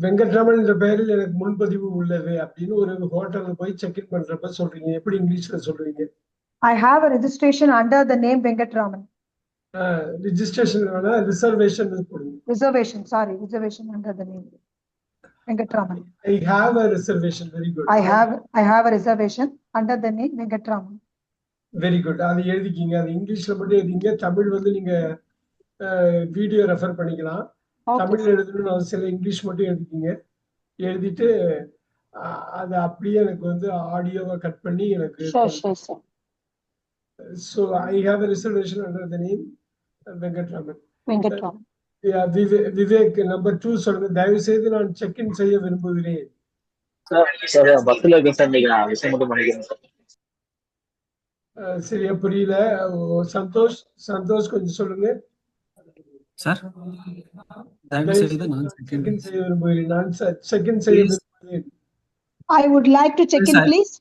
வெங்கட்ராமன் என்ற பெயரில் எனக்கு முன்பதிவு உள்ளது அப்படின்னு ஒரு ஹோட்டல்ல போய் செக்இன் பண்றப்ப சொல்றீங்க. எப்படி இங்கிலீஷ்ல சொல்றீங்க? I have a registration under the name Venkatraman. Registration வேணா ரிசர்வேஷன் போடுங்க. Reservation under the name Venkatraman. I have a reservation. Very good. I have a reservation under the name Venkatraman. Very good. அது எழுதிக்கிங்க. அது இங்கிலீஷ்ல மட்டும் எழுதிங்க. தமிழ் வந்து நீங்க video refer பண்ணிக்கலாம். தமிழ் எழுதணும்னு அவசியம் இல்லை. இங்கிலீஷ் மட்டும் எழுதிக்கிங்க. எழுதிட்டு அது அப்படியே எனக்கு வந்து ஆடியோவை கட் பண்ணி எனக்கு. Sure. So I have a reservation under the name Venkatraman. Vivek number 2 சொல்லுங்க. தயவு செய்து நான் செக் இன் செய்ய விரும்புகிறேன். சரியா புரியல. சந்தோஷ் கொஞ்சம் சொல்லுங்க சார். தயவு செய்து நான் செக் இன் செய்ய விரும்புகிறேன். நான் செக் இன் செய்ய விரும்புகிறேன். I would like to check in, please.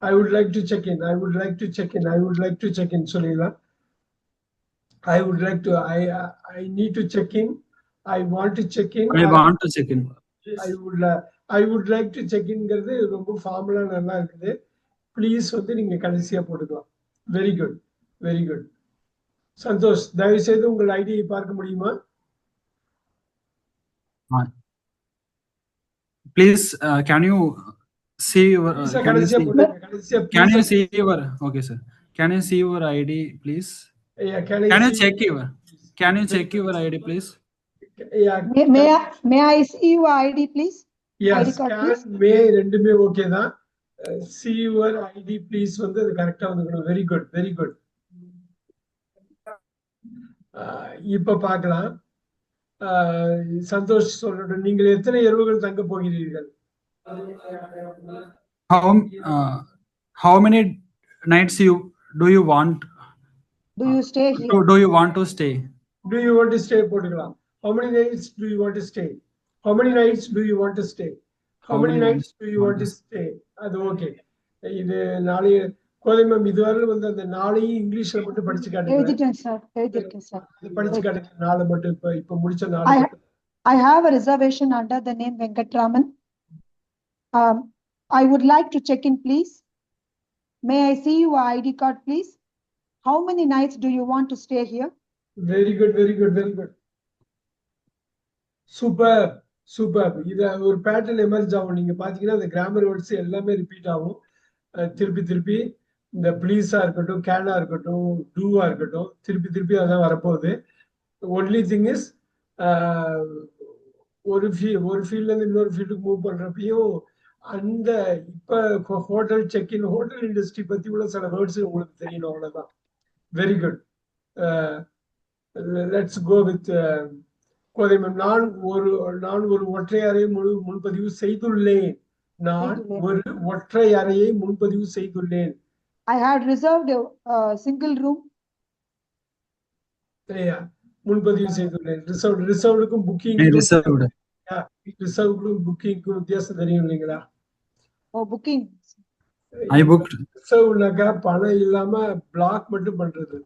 I would like to check in. I would like to check in. I would like to check in. சொல்லலாம். I would like to. I need to check in. I want to check in. I want to check in. I would like to check in ங்கிறது ரொம்ப formula நல்லா இருக்குது. Please வந்து நீங்க கடைசியா போட்டுக்கலாம். Very good, very good. Santhosh, தயவு செய்து உங்கள் ஐடியை பார்க்க முடியுமா? Please, can you see your can you see your okay sir, can you see your ID please? Yeah, can you check your ID please? Yeah, may I see your ID please? Yes, ID card, please. may ரெண்டுமே okay தான். see your ID please வந்து அது கரெக்ட்டா வந்துக்கணும். Very good, very good. இப்ப பார்க்கலாம். சந்தோஷ் சொல்லட்டும். நீங்கள் எத்தனை இரவுகள் தங்க போகிறீர்கள்? How many nights do you want? Do you stay here? Do you want to stay? Do you want to stay போட்டுக்கலாம். How many nights do you want to stay? How many nights do you want to stay? How many nights do you want to stay? அது okay. இது நாளை கோதைமம் இதுவரை வந்து அந்த நாளையும் இங்கிலீஷ்ல மட்டும் படிச்சு காட்டுங்க. எழுதிட்டேன் சார். படிச்சு காட்டுங்க. நாளை மட்டும் இப்ப முடிச்ச நாளை. I have a reservation under the name Venkatraman. I would like to check in, please. May I see your ID card, please? How many nights do you want to stay here? Very good, very good, very good. Super. இது ஒரு pattern emerge ஆகும். நீங்க பாத்தீங்கன்னா இந்த grammar words எல்லாமே repeat ஆகும். திருப்பி இந்த ப்ளீஸா இருக்கட்டும், கேனா இருக்கட்டும், டூவா இருக்கட்டும், திருப்பி அதான் வரப்போகுது. ஒன்லி திங் இஸ் ஒரு ஃபீல்ட்ல இருந்து இன்னொரு ஃபீல்டுக்கு மூவ் பண்றப்பையும் அந்த இப்ப ஹோட்டல் செக்இன், ஹோட்டல் இண்டஸ்ட்ரி பத்தி உள்ள சில வேர்ட்ஸ் உங்களுக்கு தெரியணும், அவ்வளவுதான். Very good. Let's go with கோதைமம். நான் ஒரு ஒற்றை அறையை முன்பதிவு செய்துள்ளேன். நான் ஒரு ஒற்றை அறையை முன்பதிவு செய்துள்ளேன். I had reserved a single room. முன்பதிவு செய்துள்ளேன். ரிசர்வ்டுக்கும் புக்கிங் புக்கிங்க்கும் வித்தியாசம் தெரியும் இல்லைங்களா? Booking I booked. ரிசர்வ்னாக்கா பணம் இல்லாம பிளாக் மட்டும் பண்றது.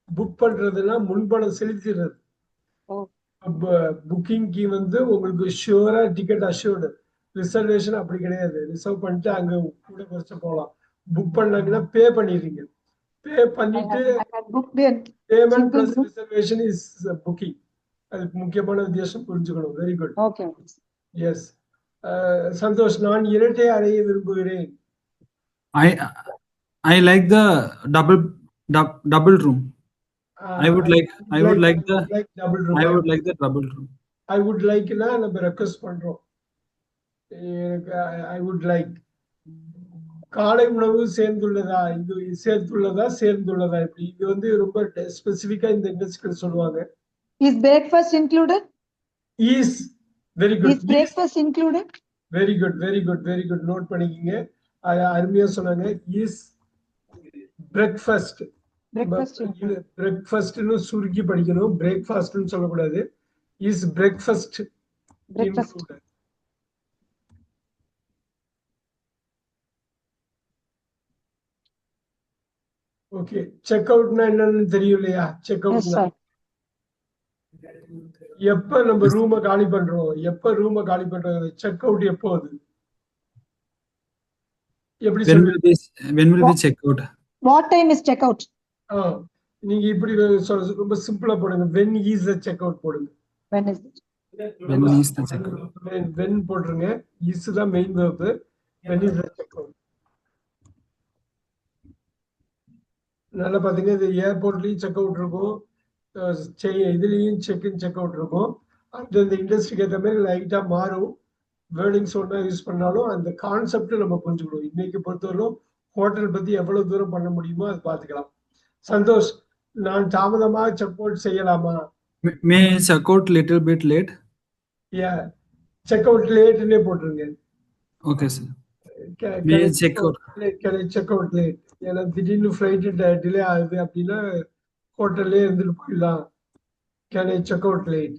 புக் பண்றதுன்னா முன்பணம் செலுத்திடுறது. புக்கிங்க்கு வந்து உங்களுக்கு ஷூரா டிக்கெட் அஷ்யூர்டு. ரிசர்வேஷன் அப்படி கிடையாது. ரிசர்வ் பண்ணிட்டு அங்க கூட குறைச்சு போகலாம். புக் பண்ணாங்கன்னா பே பண்ணிடுறீங்க. பே பண்ணிட்டு payment plus reservation is booking. அதுக்கு முக்கியமான வித்தியாசம் புரிஞ்சுக்கணும். Very good. Okay. Yes. Santhosh, நான் இரட்டை அறையை விரும்புகிறேன். I like the double room. I would like the double room. I would like னா நம்ம ரெக்வெஸ்ட் பண்றோம். I would like. காலை உணவு சேர்ந்துள்ளதா, இது சேர்ந்துள்ளதா இப்படி இது வந்து ரொம்ப ஸ்பெசிபிக்கா இந்த இண்டஸ்ட்ரியில சொல்லுவாங்க. Is breakfast included? Is very good. Is breakfast included? Very good. Note பண்ணிக்கங்க. அருமையா சொன்னாங்க. Is breakfast. பிரேக்ஃபாஸ்ட்னு சுருக்கி படிக்கணும். பிரேக்ஃபாஸ்ட்னு சொல்லக்கூடாது. Is breakfast included? Okay. Check அவுட்னா என்னன்னு தெரியும் இல்லையா? செக் அவுட்னா எப்ப நம்ம ரூமை காலி பண்றோம், எப்ப ரூமை காலி பண்றது, செக் அவுட் எப்போ அது எப்படி When சொல்லுவீங்க? will this when will we check out? What time is checkout? நீங்க இப்படி ரொம்ப சிம்பிளா போடுங்க. when is the check out போடுங்க. When is it? When is the check out? when போட்டுருங்க. is தான் main verb. when is the check out. நல்லா பாத்தீங்க, இது ஏர்போர்ட்லயும் செக் அவுட் இருக்கும், இதுலயும் செக் இன் செக் அவுட் இருக்கும். அந்த இண்டஸ்ட்ரிக்கு ஏற்ற மாதிரி லைட்டா மாறும். வேர்டிங்ஸ் ஒன்னா யூஸ் பண்ணாலும் அந்த கான்செப்ட் நம்ம புரிஞ்சுக்கணும். இன்னைக்கு பொறுத்தவரைக்கும் ஹோட்டல் பத்தி எவ்வளவு தூரம் பண்ண முடியுமோ அது பாத்துக்கலாம். சந்தோஷ், நான் தாமதமா செக் அவுட் செய்யலாமா? May I check out little bit late? Check out லேட்னே போட்டுருங்க. Okay, sir. May I check out? Check out late. ஏன்னா திடீர்னு ஃபிளைட் டிலே ஆகுது அப்படின்னா ஹோட்டல்லே இருந்துட்டு போயிடலாம். Can I check out late,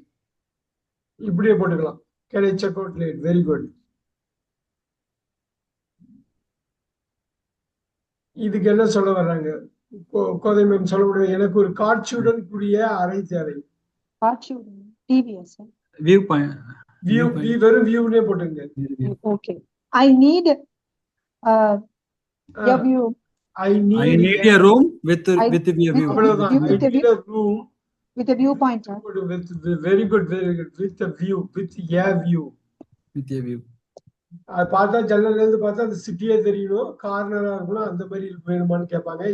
இப்படியே போட்டுக்கலாம். Can I check out late. Very good. இதுக்கு என்ன சொல்ல வர்றாங்க? கோதை மேம் சொல்ல முடியும், எனக்கு ஒரு காட்சியுடன் கூடிய அறை தேவை. காட்சியுடன் TVS. Viewpoint. வெறும் வியூனே போட்டுங்க. Okay. I need a view. I need a room with a view. அவ்வளவுதான். I need a room with a viewpoint. very good, very good. With a view, with a view. With a view. அது பார்த்தா ஜன்னல்ல இருந்து பார்த்தா அந்த சிட்டியே தெரியணும், கார்னரா இருக்கணும், அந்த மாதிரி வேணுமான்னு கேட்பாங்க.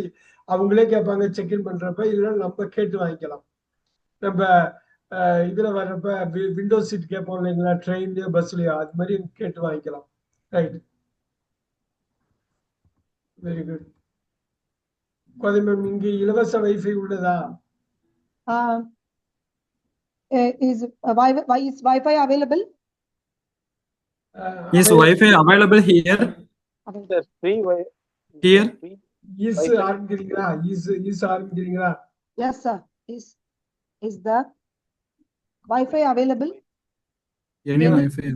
அவங்களே கேட்பாங்க செக் இன் பண்றப்ப, இல்லைன்னா நம்ம கேட்டு வாங்கிக்கலாம். நம்ம இதுல வர்றப்ப விண்டோ சீட் கேட்போம் இல்லைங்களா, ட்ரெயின்லயோ பஸ்லயோ, அது மாதிரி கேட்டு வாங்கிக்கலாம். Right, very good. Kothai ma'am, இங்க இலவச வைஃபை உள்ளதா? Is Wi-Fi available? Is Wi-Fi available here? There's free Here? Is ஆரம்பிக்கிறீங்களா? is ஆரம்பிக்கிறீங்களா? Yes, sir. Is the Wi-Fi available? Any Wi-Fi?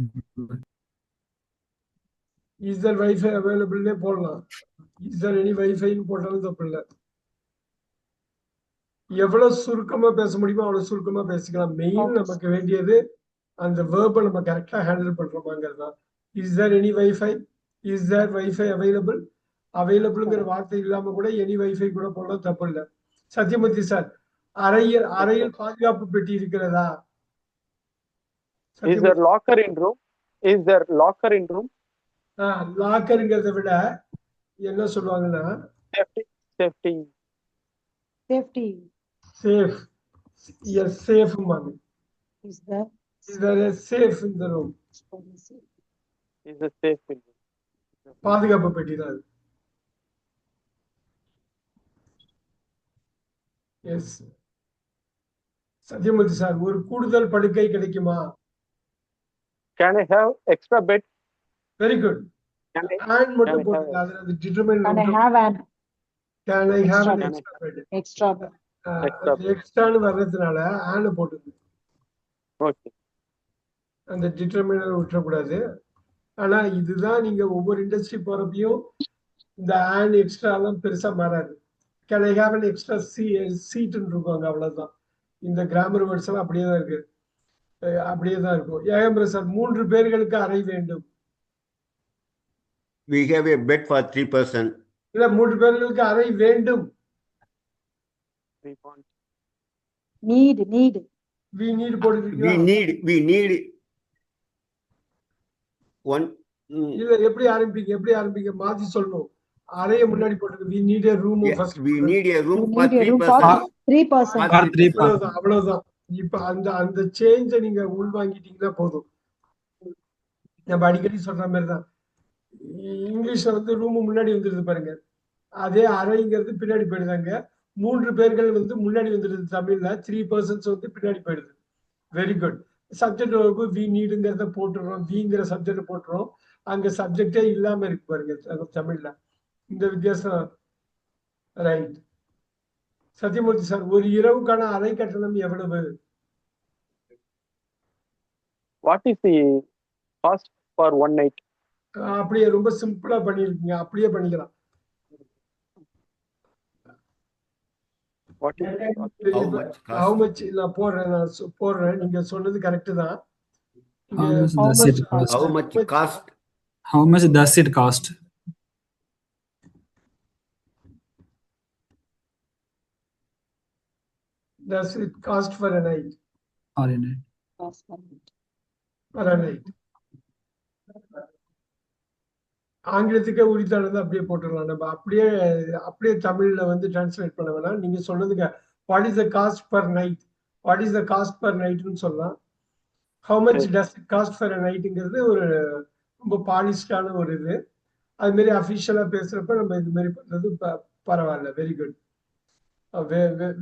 Is there Wi-Fi available னே போடலாம். Is there any Wi-Fi ன்னு போட்டாலும் தப்பு இல்லை. எவ்வளவு சுருக்கமா பேச முடியுமோ அவ்வளவு சுருக்கமா பேசிக்கலாம். மெயின் நமக்கு வேண்டியது அந்த வேர்பை நம்ம கரெக்டா ஹேண்டில் பண்றோமாங்கிறது தான். Is there any wifi, is there wifi available. அவைலபிள்ங்கிற வார்த்தை இல்லாம கூட எனி வைஃபை கூட போடலாம், தப்பு இல்லை. சத்யமூர்த்தி சார், அறையில் பாதுகாப்பு பெட்டி இருக்கிறதா? Is there locker in room? Is there locker in room? லாக்கருங்கிறத விட என்ன சொல்லுவாங்கன்னா Safety. சேஃப். எஸ், சேஃப் மாதிரி. Is there a safe in the room? Is a safe in room? பாதுகாப்பு பெட்டி தான் அது. எஸ். சத்யமூர்த்தி சார், ஒரு கூடுதல் படுக்கை கிடைக்குமா? Can I have extra bed? Very good. and மட்டும் போடுங்க. அது determine. Can I have an can I have an extra extra bed? extra bed? எக்ஸ்ட்ரான்னு வர்றதுனால and போட்டுங்க. Okay. அந்த டிட்டர்மைனர் விட்டுறக்கூடாது. ஆனா இதுதான் நீங்க ஒவ்வொரு இண்டஸ்ட்ரி போறப்பையும் இந்த and எக்ஸ்ட்ரா எல்லாம் பெருசா மாறாது. can I have an extra seatன்னு இருக்கும், அவ்வளவுதான். இந்த கிராமர் வேர்ட்ஸ் எல்லாம் அப்படியே தான் இருக்கு, அப்படியே தான் இருக்கும். ஏகம்பர சார், 3 பேர்களுக்கு அறை வேண்டும். We have a bed for 3 person. இல்ல, 3 பேர்களுக்கு அறை வேண்டும். 3 points. Need. we need போடுறீங்களா? We need one. இல்ல, எப்படி ஆரம்பிப்பீங்க? மாத்தி சொல்லணும். அறைய முன்னாடி போட்டுங்க. we need a room first. We need a room We for need a 3 room person. for 3 person. For 3 person. அவ்வளவுதான். இப்ப அந்த சேஞ்ச நீங்க உள்வாங்கிட்டீங்கன்னா போதும். நம்ம அடிக்கடி சொல்ற மாதிரி தான். இங்கிலீஷ்ல வந்து ரூம் முன்னாடி வந்துருது பாருங்க, அதே அறைங்கிறது பின்னாடி போயிடுதாங்க. 3 பேர்கள் வந்து முன்னாடி வந்துடுது தமிழ்ல. 3 persons வந்து பின்னாடி போயிடுது. Very good. Subject verb we needங்கிறத போட்டுறோம், வீங்கிற சப்ஜெக்ட் போட்டுறோம். அங்க சப்ஜெக்டே இல்லாம இருக்கு பாருங்க தமிழ்ல. இந்த வித்தியாசம். ரைட். சத்யமூர்த்தி சார், ஒரு இரவுக்கான அறை கட்டணம் எவ்வளவு? What is the cost for one night? அப்படியே ரொம்ப சிம்பிளா பண்ணிருக்கீங்க, அப்படியே பண்ணிக்கலாம். What is the cost? How much cost? How much நான் போடுறேன் நீங்க சொன்னது கரெக்ட் தான். How much How does much it cost? How much cost? How much does it cost? Does it cost for a night? Or in it? For a night. ஆங்கிலத்துக்கே உரித்தானது அப்படியே போட்டுடலாம். நம்ம அப்படியே தமிழ்ல வந்து டிரான்ஸ்லேட் பண்ண வேணாம். நீங்க சொன்னதுக்கு what is the cost per night, what is the cost per நைட்னு சொல்லலாம். How much does it cost for a நைட்டுங்கிறது ஒரு ரொம்ப பாலிஷ்டான ஒரு இது. அது மாதிரி அஃபிஷியலா பேசுறப்ப நம்ம இது மாதிரி பண்றது பரவாயில்ல. Very good,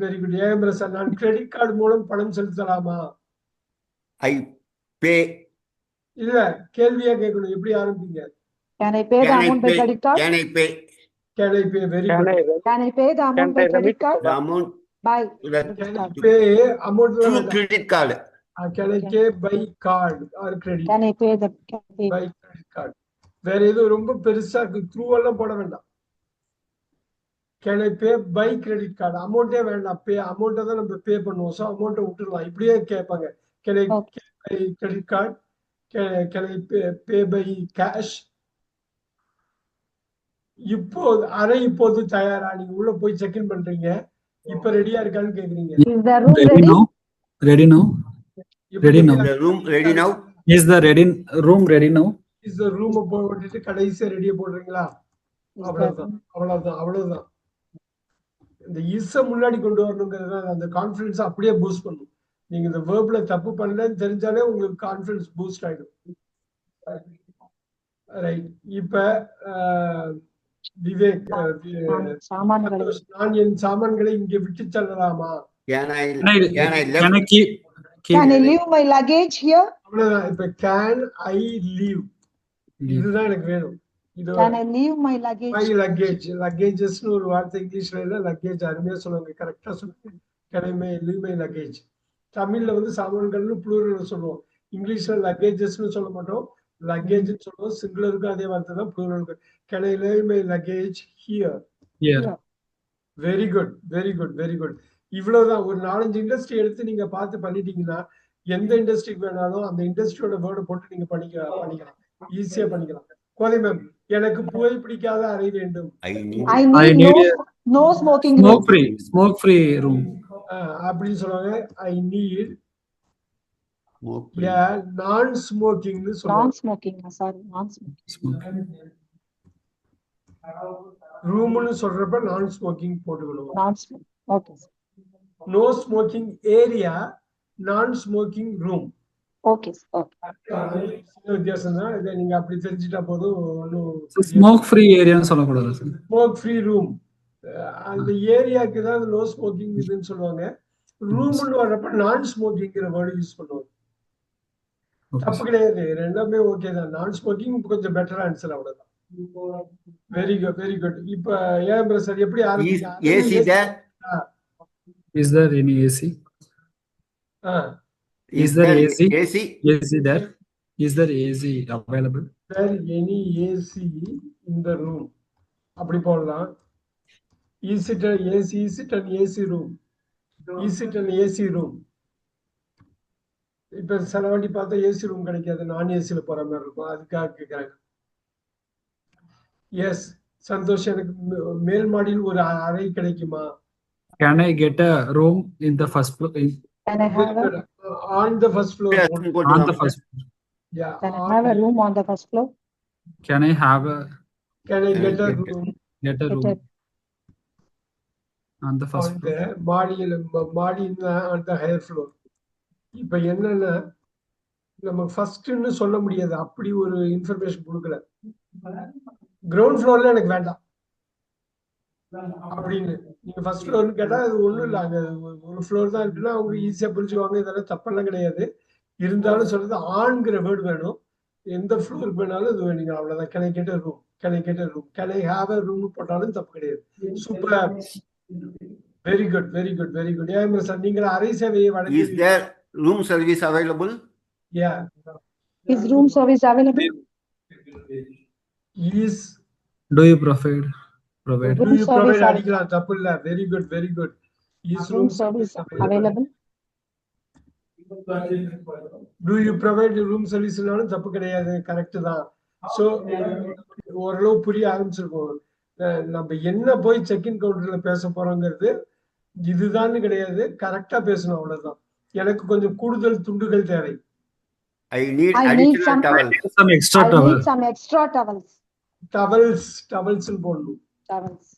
very good. AM sir, நான் கிரெடிட் கார்டு மூலம் பணம் செலுத்தலாமா? I pay. இல்ல, கேள்வியா கேட்கணும். எப்படி ஆரம்பிங்க? Can I pay the amount by credit card? Can I pay? Can I pay? Very Can good. Can I pay the amount by credit card? The amount By that credit card. Pay amount through credit card. Can I pay by card or credit? Can I pay the By credit card. வேற எதுவும் ரொம்ப பெருசா இருக்கு, through எல்லாம் போட வேண்டாம். Can I pay by credit card? அமௌண்டே வேண்டாம், பே அமௌண்ட்டை தான் நம்ம பே பண்ணுவோம். ஸோ அமௌண்ட்டை விட்டுடலாம். இப்படியே கேட்பாங்க. Can I pay by credit card? Can I pay by cash? இப்போது தயாரா? நீங்க உள்ள போய் செக் இன் பண்றீங்க, இப்ப ரெடியா இருக்கான்னு கேக்குறீங்க. Is the room Ready ready? now? Ready now? Ready now? The room ready now? Is the room ready now? Is the room போட்டுட்டு கடைசியா ரெடியா போடுறீங்களா? அவ்வளவுதான். இந்த இஸ்ஸ முன்னாடி கொண்டு வரணுங்கிறது அந்த கான்ஃபிடன்ஸ் அப்படியே பூஸ்ட் பண்ணும். நீங்க இந்த வேர்ப்ல தப்பு பண்ணலன்னு தெரிஞ்சாலே உங்களுக்கு கான்ஃபிடன்ஸ் பூஸ்ட் ஆயிடும். ரைட். இப்ப விவேக், நான் என் சாமான்களை இங்க விட்டு செல்லலாமா? Can I Can I keep Can I leave my luggage here? அவ்வளவுதான். இப்ப கேன் ஐ லீவ், இதுதான் எனக்கு வேணும். இது Can I leave my luggage? My luggage. லக்கேஜஸ்னு ஒரு வார்த்தை இங்கிலீஷ்ல இல்ல, லக்கேஜ் அருமையா சொல்லுவாங்க, கரெக்டா சொல்லுவாங்க. Can I leave my luggage. தமிழ்ல வந்து சாமான்கள்னு ப்ளூரல் சொல்லுவோம், இங்கிலீஷ்ல லக்கேஜஸ்னு சொல்ல மாட்டோம், லக்கேஜ் சொல்லுவோம். சிங்குலருக்கு அதே வார்த்தை தான், ப்ளூரலுக்கு. Can I leave my luggage here? here? Very good, very good, very good. இவ்வளவுதான். ஒரு 4-5 இண்டஸ்ட்ரி எடுத்து நீங்க பார்த்து பண்ணிட்டீங்கன்னா எந்த இண்டஸ்ட்ரிக்கு வேணாலும் அந்த இண்டஸ்ட்ரியோட வேர்டை போட்டு நீங்க பண்ணிக்கலாம், ஈஸியா பண்ணிக்கலாம். கோதை மேம், எனக்கு புகை பிடிக்காத அறை வேண்டும். I need I need no smoking room. Smoke free room. அப்படின்னு சொல்லுவாங்க. I need smoke. நான் ஸ்மோக்கிங்னு சொல்லுவாங்க. Non-smoking, sorry, non-smoking. ரூம்னு சொல்றப்ப நான் ஸ்மோக்கிங் போட்டுக்கணும். Non-smoking. Okay. No smoking area, non smoking room. Okay. Okay. வித்தியாசம் தான். இதை நீங்க அப்படி தெரிஞ்சுட்டா போதும். Smoke free area சொல்லக்கூடாது சார். ஸ்மோக் ஃப்ரீ ரூம், அந்த ஏரியாக்கு தான் நோ ஸ்மோக்கிங் இதுன்னு சொல்லுவாங்க. ரூம்னு வர்றப்ப நான் ஸ்மோக்கிங்கிற வேர்டு யூஸ் பண்ணுவாங்க. தப்பு கிடையாது, ரெண்டுமே ஓகே தான். நான் ஸ்மோக்கிங் கொஞ்சம் பெட்டர் ஆன்சர், அவ்வளவுதான். Very good, very good. இப்ப ஏன் சார் எப்படி AC there? Is there any AC? Is there AC? AC there? Is there AC available? There any AC in the room? அப்படி போடலாம். Is it an AC? Is it an AC room? Is it an AC room? இப்ப சில வாட்டி பார்த்தா AC room கிடைக்காது, நான் ஏசில போற மாதிரி இருக்கும், அதுக்காக கேட்கறாங்க. எஸ் சந்தோஷ், எனக்கு மேல் மாடியில் ஒரு அறை கிடைக்குமா? Can I get a room in the first floor? Can I have on the first floor? On the first floor. Yeah. Can I have a room on the first floor? Can I have a Can I get a room room on the first on floor? the மாடி on the higher floor? இப்ப என்னன்னா நம்ம ஃபர்ஸ்ட்னு சொல்ல முடியாது, அப்படி ஒரு information கொடுக்கல. Ground ஃப்ளோர்ல எனக்கு வேண்டாம் அப்படின்னு நீங்க ஃபர்ஸ்ட் ஃப்ளோர்னு கேட்டா அது ஒண்ணும் இல்லை, அங்க ஒரு ஃப்ளோர் தான் இருக்குன்னா அவங்க ஈஸியா புரிஞ்சுக்குவாங்க. இதெல்லாம் தப்பெல்லாம் கிடையாது. இருந்தாலும் சொல்றது ஆண்கிற வேர்டு வேணும். எந்த ஃப்ளோருக்கு வேணாலும் இது வேணுங்க, அவ்வளவுதான். Can I get a room, can I get a room, can I have a room போட்டாலும் தப்பு கிடையாது. Super, very good, very good, very good. ஏன் சார் நீங்கள் அறை சேவையை வழங்கி? Is there room service available? Yeah. Is room service available? Is Do you provide? do you provide? அடிக்கலாம், தப்பு இல்ல. Very good, very good. Is Room room service service available? available? Do you provide room service? தப்பு கிடையாது, correct தான். So ஓரளவு புரிய ஆரம்பிச்சிருக்கோம். நம்ம என்ன போய் செக்இன் கவுண்டர்ல பேச போறோங்கிறது இதுதான் கிடையாது, கரெக்டா பேசணும், அவ்வளவுதான். எனக்கு கொஞ்சம் கூடுதல் துண்டுகள் தேவை. I need I need additional some- towels. Some extra I towel. need some extra towels. Towels போடணும். Towels.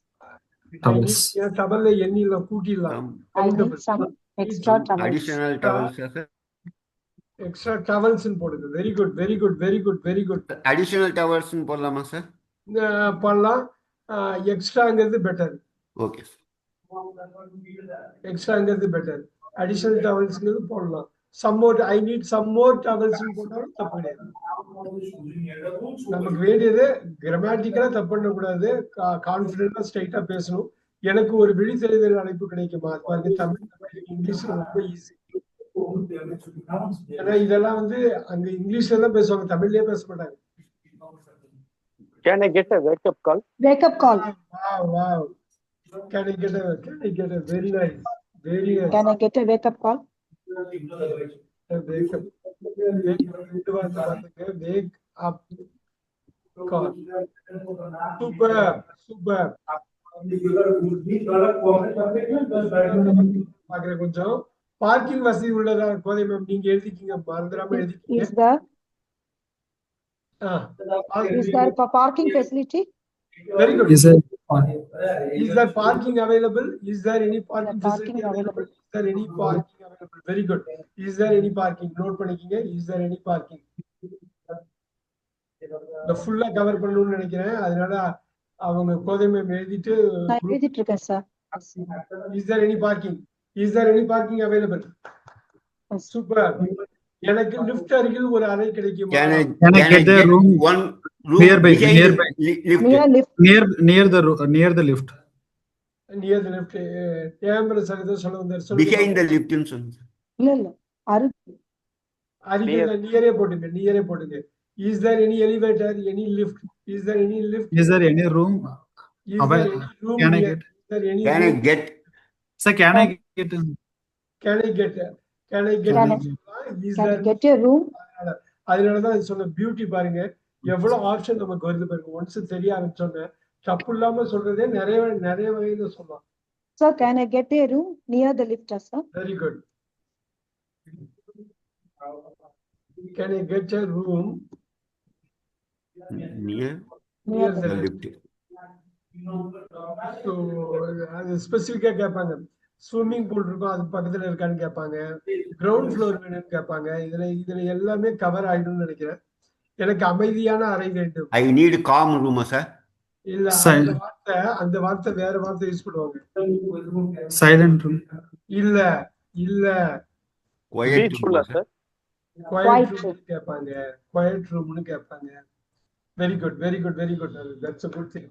Towels. டவல்ல எண்ணிடலாம், கூட்டிடலாம். Some I need some extra towels. additional towels, sir. Extra towels போடுங்க. Very good, very good, very good, very good. Additional towels போடலாமா sir? பண்ணலாம். எக்ஸ்ட்ராங்கிறது better. Okay. எக்ஸ்ட்ராங்கிறது better. Additional டவல்ஸ்ங்கிறது போடலாம். Some more, I need some more towels போட்டாலும் தப்பு கிடையாது. நமக்கு வேண்டியது கிராமட்டிக்கலா தப்பு பண்ணக்கூடாது, கான்பிடென்டா ஸ்ட்ரைட்டா பேசணும். எனக்கு ஒரு விழித்தெழுதல் அழைப்பு கிடைக்குமா? பாருங்க, தமிழ் இங்கிலீஷ்ல ரொம்ப ஈஸி. ஏன்னா இதெல்லாம் அங்க இங்கிலீஷ்ல தான் பேசுவாங்க, தமிழ்லயே பேச மாட்டாங்க. Can I get a wake up call? Wake up call. Wow. Can I get a very nice, very nice. Can I get a wake up call? Wake up. Wake up call. Super. பாக்குறேன் கொஞ்சம். Parking வசதி உள்ளதா கோதை ma'am, நீங்க எழுதிக்கீங்க, மறந்துடாம எழுதிக்கீங்க. Is there for parking facility? Very good. Is there Is there parking available? Is there any parking Is there parking facility available? available? Is there any parking available? Very good. Is there any parking? Note பண்ணிக்கீங்க. Is there any parking? இந்த ஃபுல்லா cover பண்ணணும்னு நினைக்கிறேன், அதனால அவங்க கோதை ma'am எழுதிட்டு நான் எழுதிட்டு இருக்கேன் sir. Is there any parking? Is there any parking available? Super. எனக்கு லிஃப்ட் அருகில் ஒரு அறை கிடைக்குமா? Can I get the get room one room nearby, behind nearby. lift? Near lift. near the lift? Near the lift. ஏம்பர sir ஏதோ சொல்ல வந்தார், Behind the lift ன்னு சொன்னீங்க. இல்ல அருகில் நியரே போடுங்க. Is there any elevator, any lift? Is there any lift? Is there any room? Is there any room Can I here? get? Is there any Can I room? get Sir, can I get? Can I get? Can I- Is Can there? you get a room? அதனாலதான் சொன்ன beauty பாருங்க, எவ்வளவு option நமக்கு வருது பாருங்க. Once தெரிய ஆரம்பிச்சோன்னு தப்பு இல்லாம சொல்றதே நிறைய வகையில சொல்லலாம். Sir, can I get a room near the lift, sir? Very good. Can I get a room near Near the the lift? lift? So அது ஸ்பெசிபிக்கா கேட்பாங்க. ஸ்விம்மிங் பூல் இருக்கும், அது பக்கத்துல இருக்கான்னு கேட்பாங்க. கிரவுண்ட் ஃப்ளோர் வேணும்னு கேட்பாங்க. இதுல எல்லாமே கவர் ஆயிடும்னு நினைக்கிறேன். எனக்கு அமைதியான அறை வேண்டும். I need calm room, sir. இல்ல, அந்த வார்த்தை வேற வார்த்தை யூஸ் பண்ணுவாங்க. Silent room. இல்ல Quiet Peaceful, room, sir. sir. Quiet room கேட்பாங்க. குவைட் ரூம்னு கேட்பாங்க. Very good. That's a good thing.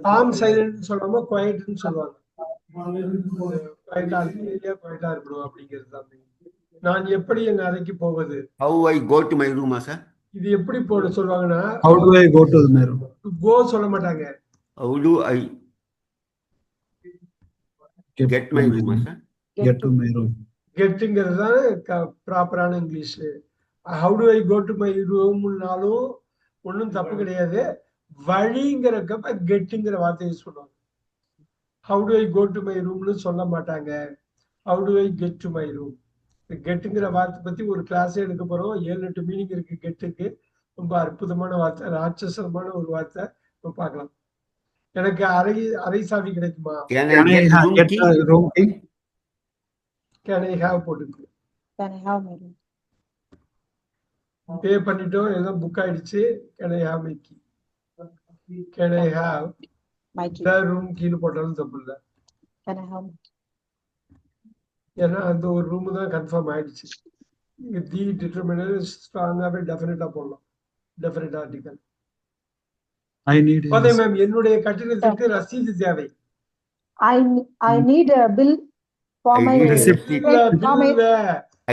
Calm silent சொல்லாம குவைட்னு சொல்லுவாங்க. குவைட்டா இருக்கணும் அப்படிங்கிறது தான். நான் எப்படி என் அறைக்கு போவது? How I go to my room, sir? இது எப்படி போட சொல்லுவாங்கன்னா, How do I go to my room? கோ சொல்ல மாட்டாங்க. How do I get my room, sir? Get to my room. கெட்டுங்கிறது தான் ப்ராப்பரான English. How do I go to my ரூம்னாலும் ஒன்றும் தப்பு கிடையாது. வழிங்கிறக்கப்ப கெட்டுங்கிற வார்த்தை யூஸ் பண்ணுவாங்க. How do I go to my ரூம்னு சொல்ல மாட்டாங்க. How do I get to my room. கெட்டுங்கிற வார்த்தை பத்தி ஒரு கிளாஸே எடுக்க போறோம். 7-8 மீனிங் இருக்கு கெட்டுக்கு. ரொம்ப அற்புதமான வார்த்தை, ராட்சசமான ஒரு வார்த்தை. பார்க்கலாம். எனக்கு அறை சாவி கிடைக்குமா? Can Can I I get room get key? a room key? Can I have போட்டுருக்கு. Can I have my room? பே பண்ணிட்டோம், எல்லாம் புக் ஆயிடுச்சு. Can I have my key? Can I have My key. The room கீழ் போட்டாலும் தப்பு இல்லை. Can I have my key? ஏன்னா அந்த ஒரு ரூம் தான் கன்ஃபார்ம் ஆயிடுச்சு. தி டிட்டர்மினர் ஸ்ட்ராங்காவே டெஃபினட்டா போடலாம். Definite article. I need. அதே மேம், என்னுடைய கட்டிடத்திற்கு ரசீது தேவை. I need a bill for I my need a receipt.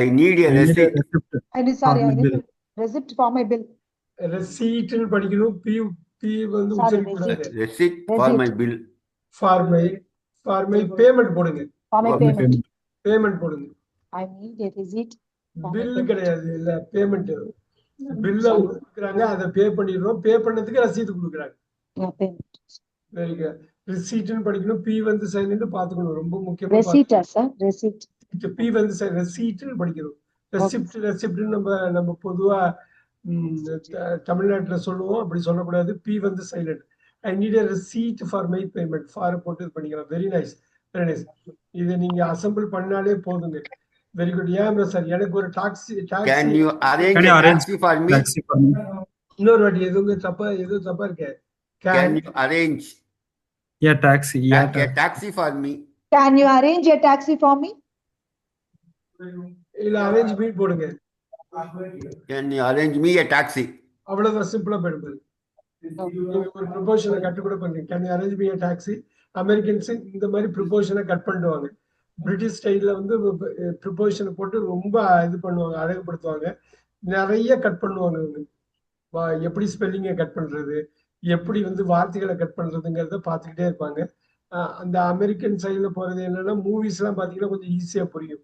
I need a receipt. Sorry, I for my need bill. a receipt for my bill. ரெசீட்னு படிக்கணும். B Sorry, உச்சரிக்க கூடாது. Receipt for my bill. For for my payment போடுங்க. For my For my payment. Payment போடுங்க. I need a receipt. for my bill payment. கிடையாது, இல்ல payment. பில்ல கொடுக்குறாங்க, அதை பே பண்ணிடுறோம். பே பண்ணதுக்கு ரசீது கொடுக்குறாங்க. Yeah, payment. Very good. ரிசீட்னு படிக்கணும். பி வந்து சைலண்ட் பாத்துக்கணும், ரொம்ப முக்கியமா. Receipt, sir. Receipt. பி வந்து ரெசீட்னு படிக்கணும். ரெசிப்ட் நம்ம பொதுவா தமிழ்நாட்டுல சொல்லுவோம், அப்படி சொல்லக்கூடாது. பி வந்து silent. I need a receipt for my payment. For போட்டு இது பண்ணிக்கலாம். Very nice, very nice. இதை நீங்க அசெம்பிள் பண்ணாலே போதுங்க. Very good. ஏன் சார் எனக்கு ஒரு taxi Can you arrange Can a you arrange taxi for me? taxi for me? இன்னொரு வாட்டி எதுவும் தப்பா இருக்கு. Can you arrange Yeah, taxi. Yeah, a taxi for me? Can you arrange a taxi for me? இல்ல arrange meet போடுங்க. Can you arrange me a taxi? அவ்வளவுதான், சிம்பிளா போயிடுது. நீங்க ஒரு ப்ரொபோஷனை கட்டு கூட பண்றீங்க. Can you arrange me a taxi? Americans இந்த மாதிரி ப்ரொபோஷனை கட் பண்ணிடுவாங்க. பிரிட்டிஷ் ஸ்டைல்ல வந்து ப்ரொபோஷனை போட்டு ரொம்ப இது பண்ணுவாங்க, அழகுபடுத்துவாங்க. நிறைய கட் பண்ணுவாங்க இவங்க. எப்படி ஸ்பெல்லிங்கை கட் பண்றது, எப்படி வந்து வார்த்தைகளை கட் பண்றதுங்கிறத பார்த்துக்கிட்டே இருப்பாங்க. அந்த அமெரிக்கன் சைட்ல போறது என்னன்னா, மூவிஸ் எல்லாம் பாத்தீங்கன்னா கொஞ்சம் ஈஸியா புரியும்.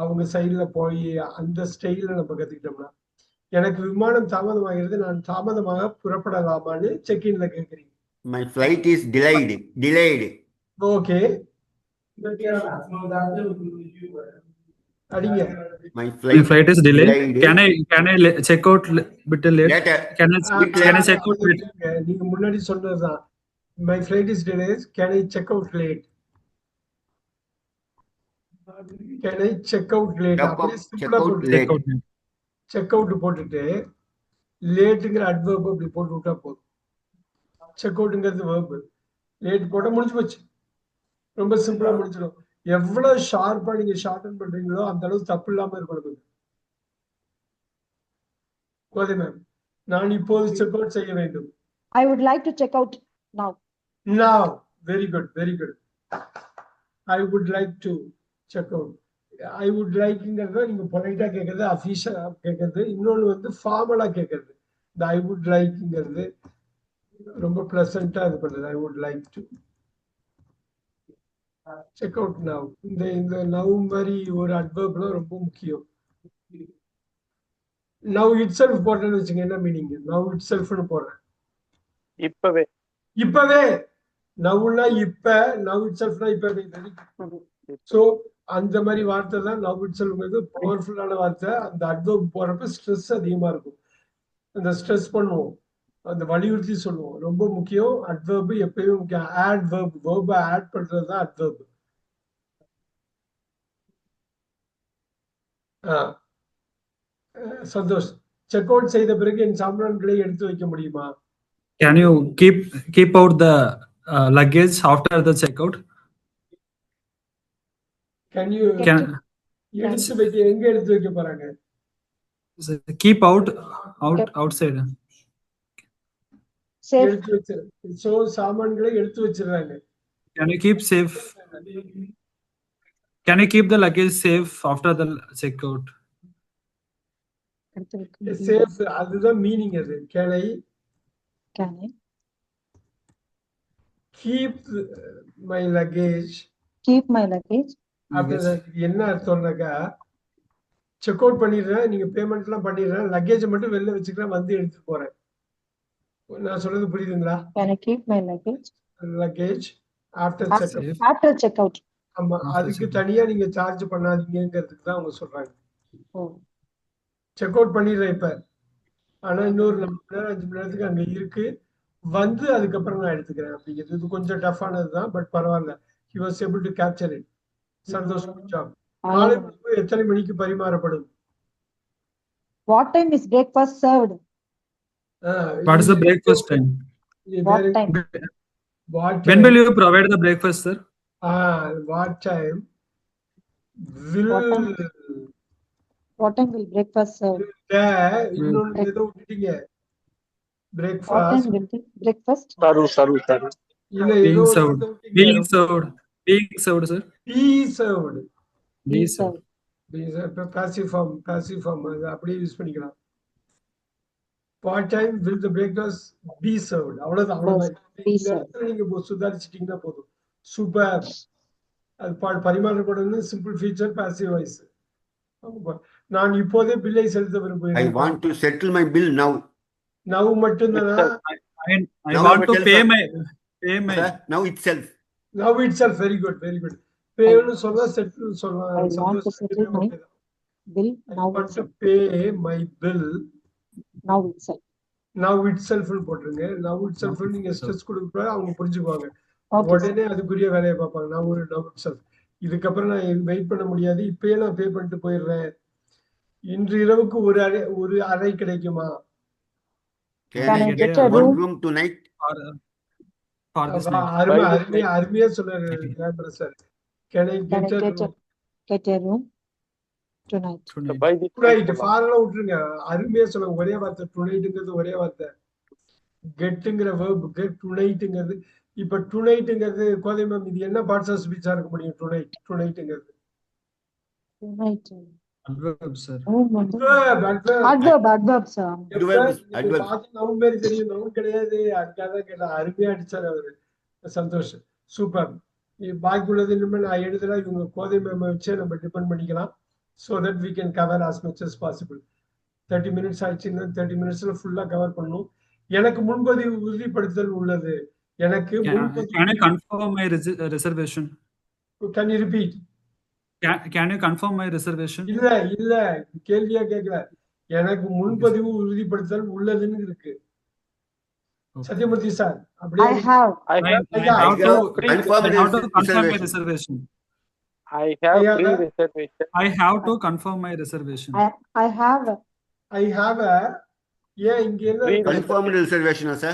அவங்க சைட்ல போய் அந்த ஸ்டைல நம்ம கத்துக்கிட்டோம்னா. எனக்கு விமானம் தாமதமாகிறது, நான் தாமதமாக புறப்படலாமான்னு செக்இன்ல கேட்குறீங்க. My flight is delayed. Okay, அடிங்க. My My flight is delayed. delayed. Can I check out bit late? Later. Can I check out bit? நீங்க முன்னாடி சொன்னதுதான். My flight is delayed. Can I check out late? Can I check out late? அப்படியே சிம்பிளா போட்டு Check out late. Check out போட்டுட்டு லேட்டுங்கிற adverb அப்படி போட்டு விட்டா போதும். செக் அவுட்ங்கிறது வேர்பு, லேட் போட்டா முடிஞ்சு போச்சு. ரொம்ப சிம்பிளா முடிச்சிடும். எவ்வளவு ஷார்ப்பா நீங்க ஷார்டன் பண்றீங்களோ அந்த அளவுக்கு தப்பு இல்லாம இருக்கணும். கோதை மேம், நான் இப்போது செக் அவுட் செய்ய வேண்டும். I would like to check out now. Now, very good, very good. I would like to check out. I would likeங்கிறத நீங்க பொலைட்டா கேட்கறது, அஃபீஷியலா கேட்கறது. இன்னொன்று வந்து ஃபார்மலா கேட்கறது. இந்த I would likeங்கிறது ரொம்ப பிளசண்டா இது பண்றது. I would like to check out now. இந்த now மாதிரி ஒரு அட்வர்ப்ல ரொம்ப முக்கியம். Now itself போட்டேன்னு வச்சுங்க, என்ன மீனிங்? Now itselfனு போடுறேன். இப்பவே. நவுனா இப்ப, now itselfனா இப்பவே. சோ அந்த மாதிரி வார்த்தை தான் now itselfங்கிறது. பவர்ஃபுல்லான வார்த்தை. அந்த அட்வர்ப் போறப்ப ஸ்ட்ரெஸ் அதிகமா இருக்கும். அந்த ஸ்ட்ரெஸ் பண்ணுவோம், அந்த வலியுறுத்தி சொல்லுவோம். ரொம்ப முக்கியம். அட்வர்ப் எப்பயும் முக்கியம். ஆட் வெர்ப், வெர்பை ஆட் பண்றது தான் அட்வர்ப். சந்தோஷ், செக் அவுட் செய்த பிறகு என் சாமான்களை எடுத்து வைக்க முடியுமா? Can you keep out the luggage after the checkout? Can you எடுத்து வைக்க, எங்க எடுத்து வைக்க போறாங்க? Keep outside. Safe. எடுத்து வச்சு, சோ சாமான்களை எடுத்து வச்சிடுறாங்க. Can you keep safe? Can you keep the luggage safe after the checkout? Safe, அதுதான் மீனிங். அது Can I keep my luggage? keep my luggage? என்ன அர்த்தம்னாக்கா, செக் அவுட் பண்ணிடுறேன், நீங்க பேமெண்ட் எல்லாம் பண்ணிடுறேன், லக்கேஜ் மட்டும் வெளில வச்சுக்கிறேன், வந்து எடுத்துட்டு போறேன். நான் சொல்றது புரியுதுங்களா? Can I keep my luggage? Luggage after check out. After checkout. ஆமா, அதுக்கு தனியா நீங்க சார்ஜ் பண்ணாதீங்கிறதுக்கு தான் அவங்க சொல்றாங்க. செக் அவுட் பண்ணிடுறேன் இப்ப, ஆனா இன்னொரு 4 மணி நேரம் 5 மணி நேரத்துக்கு அங்க இருக்கு, வந்து அதுக்கப்புறம் நான் எடுத்துக்கிறேன் அப்படிங்கிறது. இது கொஞ்சம் டஃப்பானது தான், பட் பரவாயில்ல. He was able to capture it. Santhosh, good job. காலை உணவு எத்தனை மணிக்கு பரிமாறப்படும்? What time is breakfast served? What is the breakfast time? What time? When will you provide the breakfast, sir? What time will breakfast served? இன்னொன்னு ஏதோ விட்டுட்டீங்க. What time will be breakfast? Saru. இல்ல, ஏதோ Being served, sir. Be served. Be served. Passive form, அது அப்படியே use பண்ணிக்கலாம். What time will the breakfast be served? அவ்வளவுதான். Be served. நீங்க சுதாரிச்சிட்டீங்கன்னா போதும். சூப்பர். அது பரிமாறக்கூடாது. Simple future, passive voice. நான் இப்போதே பில்லை செலுத்த I விரும்புகிறேன். want to settle my bill now. Now மட்டும்தானா? I want to pay my Sir, now itself. Now itself. Very good, very good. பேன்னு சொல்ல, செட்டில் சொல்ல. I want to settle my bill now itself. Pay my bill Now itself. Now itself போட்டுருங்க. Now itself நீங்க stress கொடுக்க அவங்க புரிஞ்சுக்குவாங்க. Okay, sir. உடனே அதுக்குரிய வேலையை பார்ப்பாங்க. Now itself. இதுக்கப்புறம் நான் வெயிட் பண்ண முடியாது, இப்பயே நான் பே பண்ணிட்டு போயிடுறேன். இன்று இரவுக்கு ஒரு அறை கிடைக்குமா? Can Can I I get get a one room? room tonight? for this night. அருமையா சொன்னாரு sir. Can I Can get I a get a room tonight? Tonight. By this tonight? night, ஃபாரெல்லாம் விட்டுருங்க. அருமையா சொல்லுங்க. ஒரே வார்த்தை டுனைட்டுங்கிறது ஒரே வார்த்தை. கெட்டுங்கிற வேர்ப் கெட், டுனைட்டுங்கிறது. இப்ப டுனைட்டுங்கிறது கோதை மேம் இது என்ன பார்ட்ஸ் ஆஃப் ஸ்பீச்சா இருக்க முடியும்? டுனைட்டுங்கிறது Tonight. Adverb, sir. Room வந்து adverb. adverb, sir. Adverb. Noun பேரு தெரியும், நவுன் கிடையாது. அதுக்காக கேட்டேன். அருமையா அடிச்சாரு அவரு. சந்தோஷ், சூப்பர். பாக்கி உள்ளது இனிமே நான் எழுதுறேன். இவங்க கோதை மேம் வச்சே நம்ம டிபெண்ட் பண்ணிக்கலாம். so that we can cover as much as possible. 30 minutes ஆயிடுச்சுன்னா 30 minutesல ஃபுல்லா கவர் பண்ணணும். எனக்கு முன்பதிவு உறுதிப்படுத்தல் உள்ளது. எனக்கு Can you confirm my reservation? Can you repeat? Can you confirm my reservation? இல்ல கேள்வியா கேட்கல. எனக்கு முன்பதிவு உறுதிப்படுத்தல் உள்ளதுன்னு இருக்கு. Okay. சத்யமூர்த்தி சார் அப்படியே I have. I have Confirm I have to confirm my reservation. reservation. I have I have free a- reservation. I have to confirm my reservation. I have. I have ஏன் இங்க என்ன Free Confirmed reservation, sir.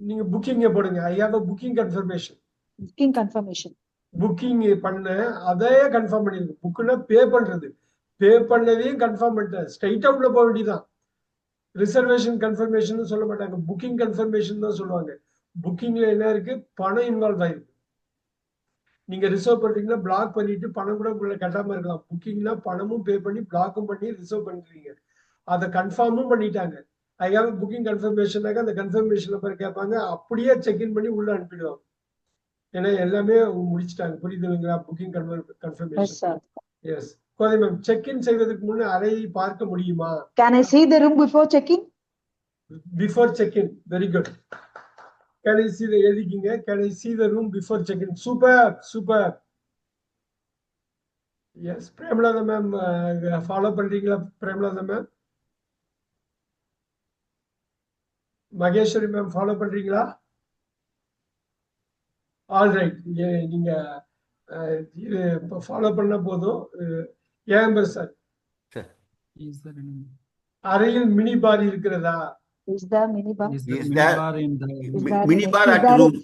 நீங்க புக்கிங்க போடுங்க. I have booking confirmation. Booking confirmation. Booking பண்ண அதையே confirm பண்ணிருக்கு. புக்குன்னா பே பண்றது. பே பண்ணதையும் confirm பண்ணிட்டேன். ஸ்ட்ரைட்டா உள்ள போக வேண்டியதான். ரிசர்வேஷன் கன்ஃபர்மேஷன் சொல்ல மாட்டாங்க, புக்கிங் கன்ஃபர்மேஷன் தான் சொல்லுவாங்க. புக்கிங்ல என்ன இருக்கு? பணம் இன்வால்வ் ஆயிருக்கு. நீங்க ரிசர்வ் பண்றீங்கன்னா பிளாக் பண்ணிட்டு பணம் கூட உள்ள கட்டாம இருக்கலாம். புக்கிங்னா பணமும் பே பண்ணி பிளாக்கும் பண்ணி ரிசர்வ் பண்ணிருக்கீங்க. அதை கன்ஃபார்மும் பண்ணிட்டாங்க. ஐ ஹேவ் புக்கிங் கன்ஃபர்மேஷனாக அந்த கன்ஃபர்மேஷன்ல போய் கேட்பாங்க. அப்படியே செக்இன் பண்ணி உள்ள அனுப்பிடுவாங்க. ஏன்னா எல்லாமே முடிச்சிட்டாங்க. புரியுதுங்களா? Booking Yes, confirmation. sir. Yes Kothai ma'am, check in செய்வதற்கு முன்னே அறையை பார்க்க முடியுமா? Can I see the room before checking? Before check in. Very good. Can I see the எழுதிக்கிங்க. Can I see the room before check in. Super super. Yes Premalatha ma'am follow பண்றீங்களா? Premalatha ma'am, Maheswari ma'am follow பண்றீங்களா? All right. நீங்க இது follow பண்ண போதும். ஏன் sir Is there any? அறையில் mini bar இருக்கிறதா? Is there minibar? Is there Is mini there- bar in the? Is there Minibar is at there- room.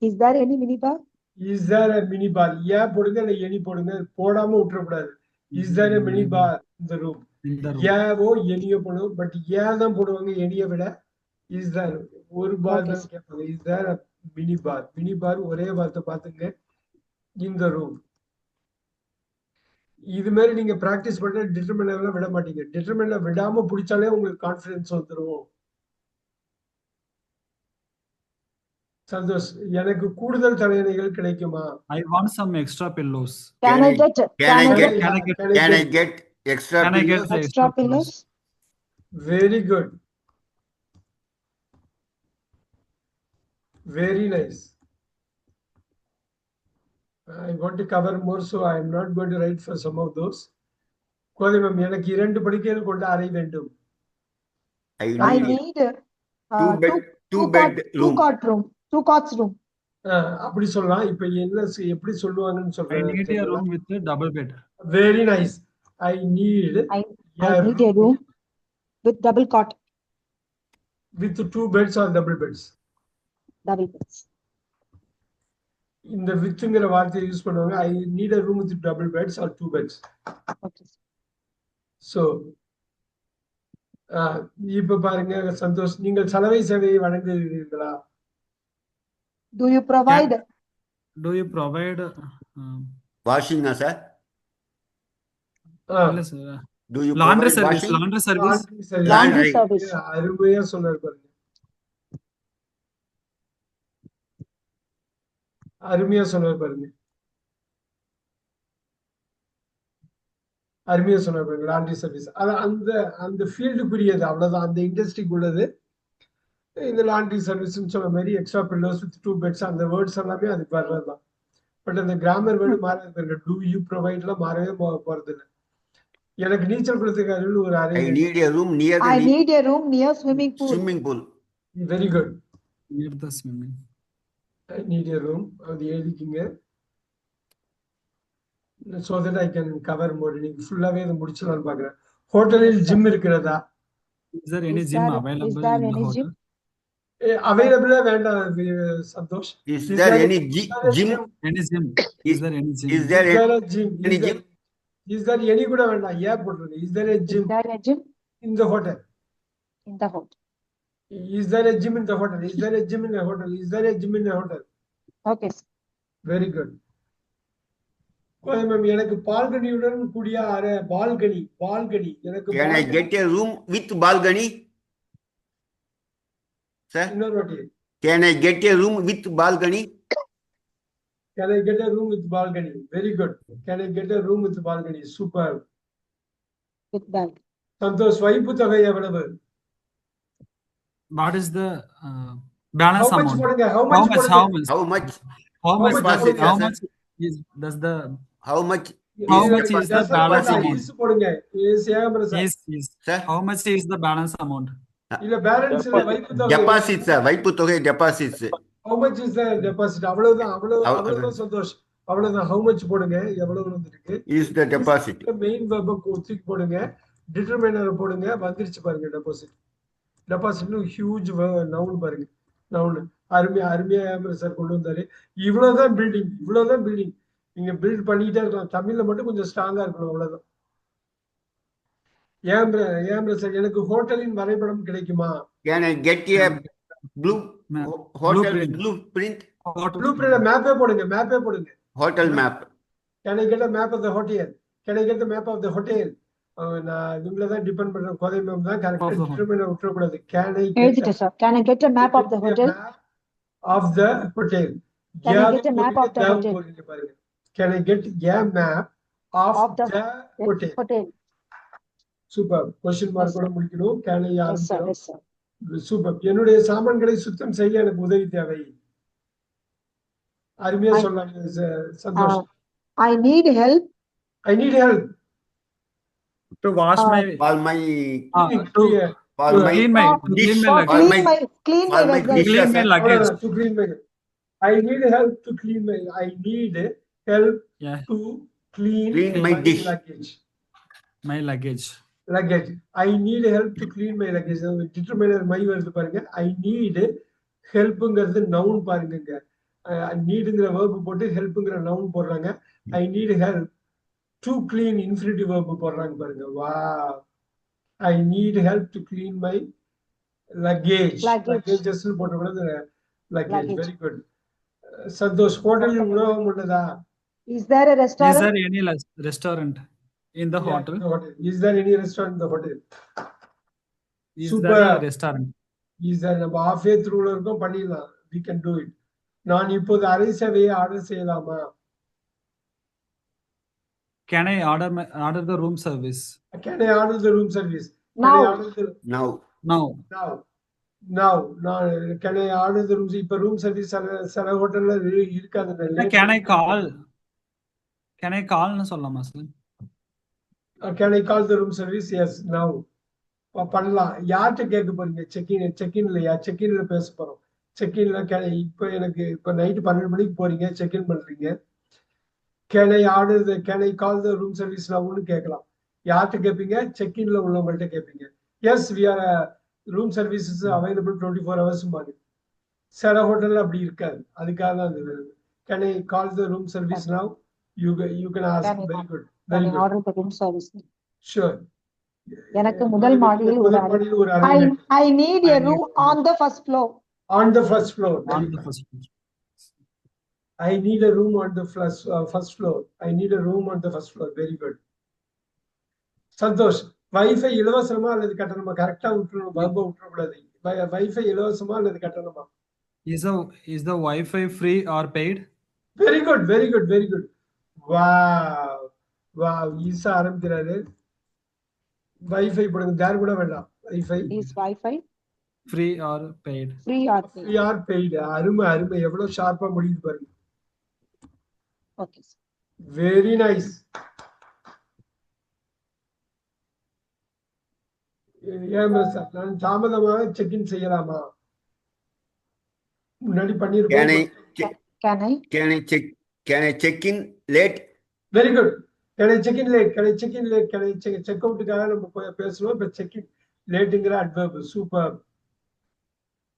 Is there any minibar? Is there a mini bar? An போடுங்க இல்லை any போடுங்க. போடாம விட்டுறக்கூடாது. Is there a mini bar இந்த ரூம்? In the room. ஏவோ எனியோ போடுவோம். பட் ஏன் தான் போடுவாங்க எனியை விட. இஸ் தேர் ஒரு பார் Okay, தான் sir. கேட்பாங்க. Is there mini bar? Mini bar ஒரே வார்த்தை பார்த்துங்க. இந்த ரூம். இது மாதிரி நீங்க பிராக்டிஸ் பண்ண டிட்டர்மினர்ல விட மாட்டீங்க. டிட்டர்மினர்ல விடாம பிடிச்சாலே உங்களுக்கு கான்ஃபிடன்ஸ் வந்துடும். சந்தோஷ், எனக்கு கூடுதல் தலையணைகள் கிடைக்குமா? I want some extra pillows. Can I get? Can I get? Can I get? Can I get extra Can I get pillows? the Extra pillows? Very good. Very nice. I want to cover more, so I am not going to write for some of those. Kothai ma'am, எனக்கு 2 படுக்கைகள் கொண்ட அறை வேண்டும். I I need need two bed, two bed two room. cot room. Two cots room. அப்படி சொல்லலாம். இப்ப என்ன எப்படி சொல்லுவாங்கன்னு I சொல்றேன். need a room with a double bed. Very nice. I need I need a room with double cot, with 2 beds or double beds. double beds. இந்த வித்துங்கிற வார்த்தையை use பண்ணுவாங்க. I need a room with double beds or 2 beds. Okay. So இப்ப பாருங்க சந்தோஷ், நீங்கள் சலவை சேவையை வழங்குகிறீர்களா? Do you provide? Do you provide? Washing, sir. இல்ல sir. Do you Laundry provide service. washing? Laundry service. சரி. Laundry Laundry. service. அருமையா சொன்னார் பாருங்க. அருமையா சொன்னார் பாருங்க. அருமையா சொன்னார் பாருங்க. லாண்ட்ரி சர்வீஸ் அது அந்த அந்த ஃபீல்டுக்குரியது, அவ்வளவுதான். அந்த இண்டஸ்ட்ரிக்கு உள்ளது இந்த லாண்ட்ரி சர்வீஸ். சொன்ன மாதிரி எக்ஸ்ட்ரா பில்லர்ஸ் வித் 2 பெட்ஸ், அந்த வேர்ட்ஸ் எல்லாமே அதுக்கு வர்றதுதான். பட் அந்த கிராமர் வேர்டு மாறாது பாருங்க. டூ யூ ப்ரொவைட்லாம் மாறவே போறது இல்லை. எனக்கு நீச்சல் குளத்துக்கு அருகில் ஒரு அறை I need a room near I the need a room near swimming pool. swimming pool. Very good. Near the swimming. I need a room. அது எழுதிக்கிங்க. so that I can cover more. நீங்க ஃபுல்லாவே இதை முடிச்சலாம்னு பாக்குறேன். ஹோட்டலில் ஜிம் இருக்கிறதா? Is there any Is gym there available in the any hotel? gym? அவைலபிளா வேண்டாம் Santhosh. Is there any gym? Any gym? Is there any gym? Is there any gym? Is there any கூட வேண்டாம், ஏன் போட்டுருங்க. Is there a Is gym there a gym in the hotel? in the hotel? Is there a gym in the hotel? Is there a gym in the hotel? Is there a gym in the hotel? Okay. Very good. Ma'am எனக்கு பால்கனியுடன் கூடிய அறை, balcony எனக்கு Can I get a room with balcony? Sir, இன்னொரு வாட்டி. can I get a room with balcony? Can I get a room with balcony? Very good. Can I get a room with balcony? Super. With that. Santhosh, வைப்பு தொகை எவ்வளவு? What is the balance How much amount? போடுங்க? How How much much? போடுங்க? How much? How much? How much? much Does, is how it, much is does the How much? How is much is the Yes, balance sir, amount? is போடுங்க. Yes, Ekambaram sir. is Sir? how much is the balance amount? இல்ல balance இல்ல, வைப்பு தொகை. Deposits, sir. வைப்பு தொகை deposits. How much is the deposit? அவ்வளவுதான். அவ்வளவுதான் சந்தோஷ். அவ்வளவுதான். How much போடுங்க, எவ்வளவு வந்திருக்கு. Is the deposit. மெயின் வெர்ப தூக்கி போடுங்க, டிட்டர்மினர் போடுங்க, வந்துருச்சு பாருங்க. டெபாசிட் ஹியூஜ் நவுன் பாருங்க. நவுன் அருமையா சார் கொண்டு வந்தாரு. இவ்வளவுதான் பில்டிங். நீங்க பில்ட் பண்ணிட்டே இருக்கலாம். தமிழ்ல மட்டும் கொஞ்சம் ஸ்ட்ராங்கா இருக்கணும், அவ்வளவுதான். ஏன் சார் எனக்கு ஹோட்டலின் வரைபடம் கிடைக்குமா? Can I get a blue Map. hotel Blueprint. blueprint? Hotel. மேப்பே போடுங்க. Hotel map. Can I get a map of the hotel? Can I get the map of the hotel? நான் இவங்கள தான் டிபெண்ட் பண்றேன். கோதை மேம் தான் கரெக்டா Of the டிட்டர்மினர் விட்டுறக்கூடாது. Can I எழுதிட்டேன் sir. Can I get a map of the hotel? of the hotel? Can I get a map of the hotel? போடுங்க பாருங்க. Can I get a map of Of the hotel? Hotel. Super. Question mark கூட முடிக்கணும். Can I Yes sir. ஆரம்பிக்கிறோம். Yes sir. Super. என்னுடைய சாமான்களை சுத்தம் செய்ய எனக்கு உதவி தேவை. அருமையா சொன்னாங்க Santhosh. I need help. I need help To wash my All my to all my clean my dish. luggage. All Clean my my all my vessel. dishes, Clean my sir. luggage. to clean my. I need help to clean my. I need help Yeah, to clean Clean my dish. luggage. my luggage. Luggage. I need help to clean my luggage. Determiner my வருது பாருங்க. I need helpங்கிறது noun பாருங்க. நீடுங்கிற verb போட்டு helpங்கிற noun போடுறாங்க. I need help to clean infinitive verb போடுறாங்க பாருங்க. Wow. I need help to clean my luggage. Luggages போட்டக்கூடாது. Luggage. Very good. Santhosh, ஹோட்டலில் உணவகம் உள்ளதா? Is there a Is restaurant? there any restaurant in the hotel? Is there any restaurant in the hotel? Is Super. there a restaurant? Is there நம்ம halfway through இருக்கோம், பண்ணிடலாம். We can do it. நான் இப்போது அறை சேவையை order செய்யலாமா? Can I order the room service? Can I order the room service? Can Now. I order the Now. Now. Can I order the room? இப்ப room service சில ஹோட்டல்ல இருக்காது. Can I call? Can I call னு சொல்லலாமா sir? Can I call the room service? Yes, now. பண்ணலாம். யார்கிட்ட கேட்க போறீங்க? செக்இன்ல பேச போறோம். செக்இன்ல இப்ப எனக்கு இப்ப நைட் 12 மணிக்கு போறீங்க, செக்இன் பண்றீங்க. Can I call the room service now னு கேட்கலாம். யார்கிட்ட கேட்பீங்க? செக்இன்ல உள்ளவங்கள்ட்ட கேட்பீங்க. Yes, we are room services available 24 hours மாதிரி. சில ஹோட்டல்ல அப்படி இருக்காது. அதுக்காக தான் அது வருது. Can I call the room service now? You can ask. Very good. Can I order the room service? Sure. எனக்கு முதல் மாடியில் ஒரு அறை. I need a room on the first floor. On the first floor. On the first floor. I need a room on the first floor. I need a room on the first floor. Very good. சந்தோஷ், Wi-Fi இலவசமா அல்லது கட்டணமா? கரெக்டா விட்டுறணும், பல்ப விட்டுறக்கூடாது. Wi-Fi இலவசமா அல்லது கட்டணமா? Is the Wi-Fi free or paid? Very good very good very good. Wow wow, ஈஸா ஆரம்பிக்கிறாரு. வைஃபை போடுங்க, தேர் கூட வேண்டாம். Wi-Fi Is Wi-Fi Free or paid? free or paid? Free or paid. அருமை அருமை, எவ்வளவு ஷார்ப்பா முடியுது பாருங்க. Okay, sir. Very nice. ஏன் சார் நான் தாமதமாக செக்இன் செய்யலாமா? முன்னாடி Can பண்ணிருப்போம். I Can I? can I check in late? Very good. Can I check in late? Can I check in late? Can I check அவுட்டுக்காக நம்ம பேசுவோம். இப்ப செக் இன் லேட்டுங்கிற அட்வர்ப். சூப்பர்.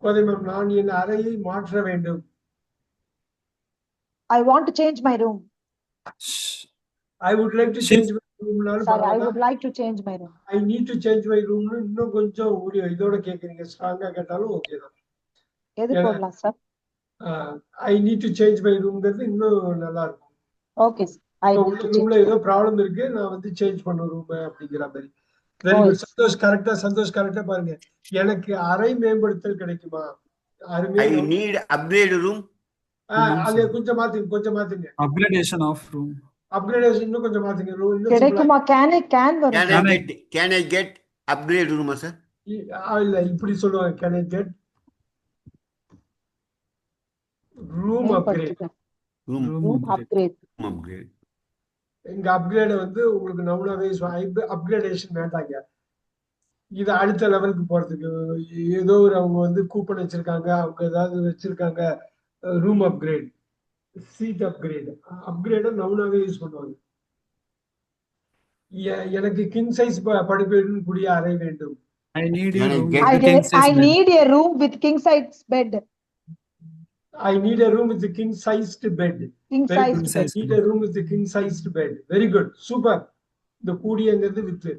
கோதை மேம், நான் என் அறையை மாற்ற வேண்டும். I want to change my room. I would like to change my room. Sorry, I would like to change my room. I need to change my room. இன்னும் கொஞ்சம் ஒரு இதோட கேக்குறீங்க, ஸ்ட்ராங்கா கேட்டாலும் ஓகே தான். எது ஏன்னா, போடலாம் sir? I need to change my roomங்கிறது இன்னும் நல்லா இருக்கும். Okay, sir. I need உள்ள to ரூம்ல change. ஏதோ ப்ராப்ளம் இருக்கு, நான் வந்து சேஞ்ச் பண்ண ரூம் அப்படிங்கிற மாதிரி. Very good. சந்தோஷ் கரெக்டா பாருங்க. எனக்கு அறை மேம்படுத்தல் கிடைக்குமா? அருமை. I need upgrade room. அது கொஞ்சம் மாத்துங்க. Upgradation of room. அப்கிரேடேஷன் இன்னும் கொஞ்சம் மாத்துங்க. இன்னும் கிடைக்குமா? Can வரும். Can I get upgrade room, sir? இல்ல, இப்படி சொல்லுவாங்க. Can I get room upgrade? Room upgrade. Upgrade. இங்க அப்கிரேட் வந்து உங்களுக்கு நவுனாவே அப்கிரேடேஷன் வேண்டாங்க. இது அடுத்த லெவலுக்கு போறதுக்கு ஏதோ ஒரு அவங்க வந்து கூப்பன் வச்சிருக்காங்க, அவங்க ஏதாவது வச்சிருக்காங்க. ரூம் அப்கிரேட், சீட் அப்கிரேட், அப்கிரேட நவுனாவே யூஸ் பண்ணுவாங்க. எனக்கு கிங் சைஸ் படுக்கையுடன் கூடிய அறை வேண்டும். I need a Can I room. get- with king size I bed. need a room with king size bed. I need a room with a king sized bed. King Very size good. king size I need a room with a king sized bed. Very good. Super. இந்த கூடியங்கிறது with.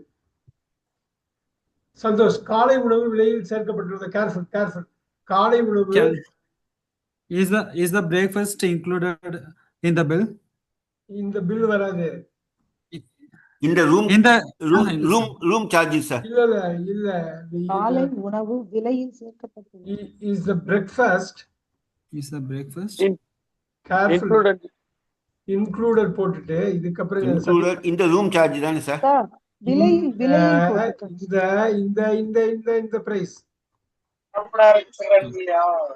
Santhosh, காலை உணவு விலையில் சேர்க்கப்பட்டுள்ளது. Careful. காலை உணவு Is the breakfast included in the bill? இந்த bill வராது. In the room. In the Room charges, sir. இல்ல. காலை உணவு விலையில் சேர்க்கப்பட்டுள்ளது. Is the breakfast is the breakfast careful Included. போட்டுட்டு இதுக்கப்புறம் Included in the room charge, தானே sir? Sir, விலையில் போட்டிருக்காங்க. இந்த பிரைஸ்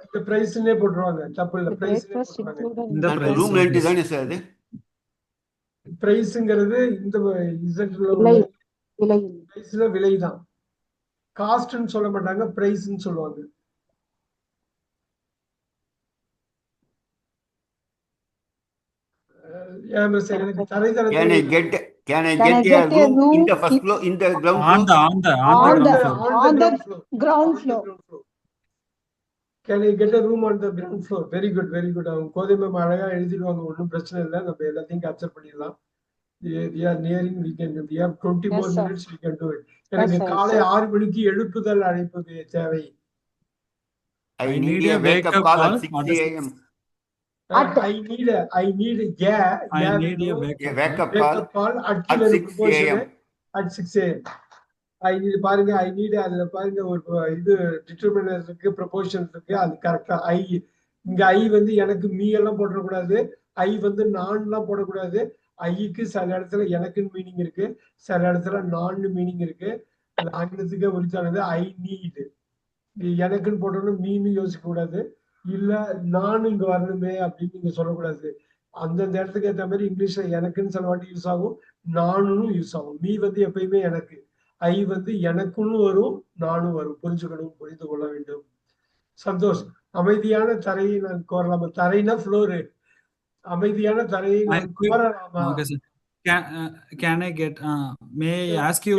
இந்த பிரைஸ்னே போட்டுருவாங்க. தப்பு இல்ல, The price breakfast included in இந்த the price. room rent தானே sir அது? பிரைஸ்ங்கிறது இந்த இசட்ல விலையில். பிரைஸ்ல விலைதான். காஸ்ட்னு சொல்ல மாட்டாங்க, பிரைஸ்னு சொல்லுவாங்க. எனக்கு தரைதளத்தில் Can I get a room in the first floor, in the ground floor? On the ground floor. ground floor. Can I get a room on the ground floor? Very good. அவங்க கோதை ma'am அழகா எழுதிடுவாங்க, ஒன்றும் பிரச்சனை இல்லை. நம்ம எல்லாத்தையும் capture பண்ணிடலாம். We are nearing, we have 20 more minutes, we can do it. எனக்கு காலை 6 மணிக்கு எழுப்புதல் அழைப்பு தேவை. I need a wake up call at 6 a.m. I need a wake up call at 6 a.m. at 6 a.m. I need பாருங்க, I need அதுல பாருங்க ஒரு இது டிட்டர்மினர் இருக்கு, ப்ரொபோஷன் இருக்கு, அது கரெக்டா. இங்க ஐ வந்து எனக்கு மீ எல்லாம் போடக்கூடாது, ஐ வந்து நான் எல்லாம் போடக்கூடாது. ஐக்கு சில இடத்துல எனக்குன்னு மீனிங் இருக்கு, சில இடத்துல நான் மீனிங் இருக்கு. அது ஆங்கிலத்துக்கே உரித்தானது. ஐ நீட், எனக்குன்னு போட்டோம்னா மீன்னு யோசிக்க கூடாது. இல்ல நானும் இங்க வரணுமே அப்படின்னு நீங்க சொல்லக்கூடாது. அந்தந்த இடத்துக்கு ஏற்ற மாதிரி இங்கிலீஷ்ல எனக்குன்னு சில வாட்டி யூஸ் ஆகும், நானும் யூஸ் ஆகும். மீ வந்து எப்பயுமே எனக்கு, ஐ வந்து எனக்குன்னு வரும், நானும் வரும். புரிந்து கொள்ள வேண்டும். சந்தோஷ், அமைதியான தரையை நான் கோரலாமா? தரைனா ஃப்ளோரு. அமைதியான தரையை நான் கோரலாமா? Okay, sir. Can I get? May I ask you?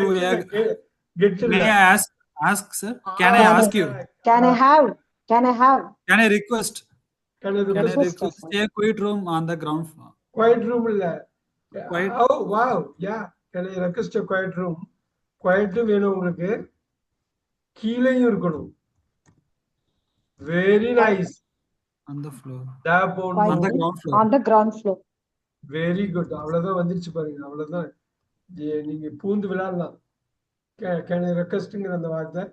May I ask, sir? Can I ask you? Can I have? Can I request? Can I request a quiet room on the ground floor? Quiet room இல்ல. Quiet. Oh wow, yeah. Can I request a quiet room? Quiet வேணும் உங்களுக்கு, கீழேயும் இருக்கணும். Very nice. On the floor. On the ground floor. Very good. அவ்வளவுதான் வந்துருச்சு பாருங்க, அவ்வளவுதான். நீங்க பூந்து விளையாடலாம். Can I requestங்கிற அந்த வார்த்தை.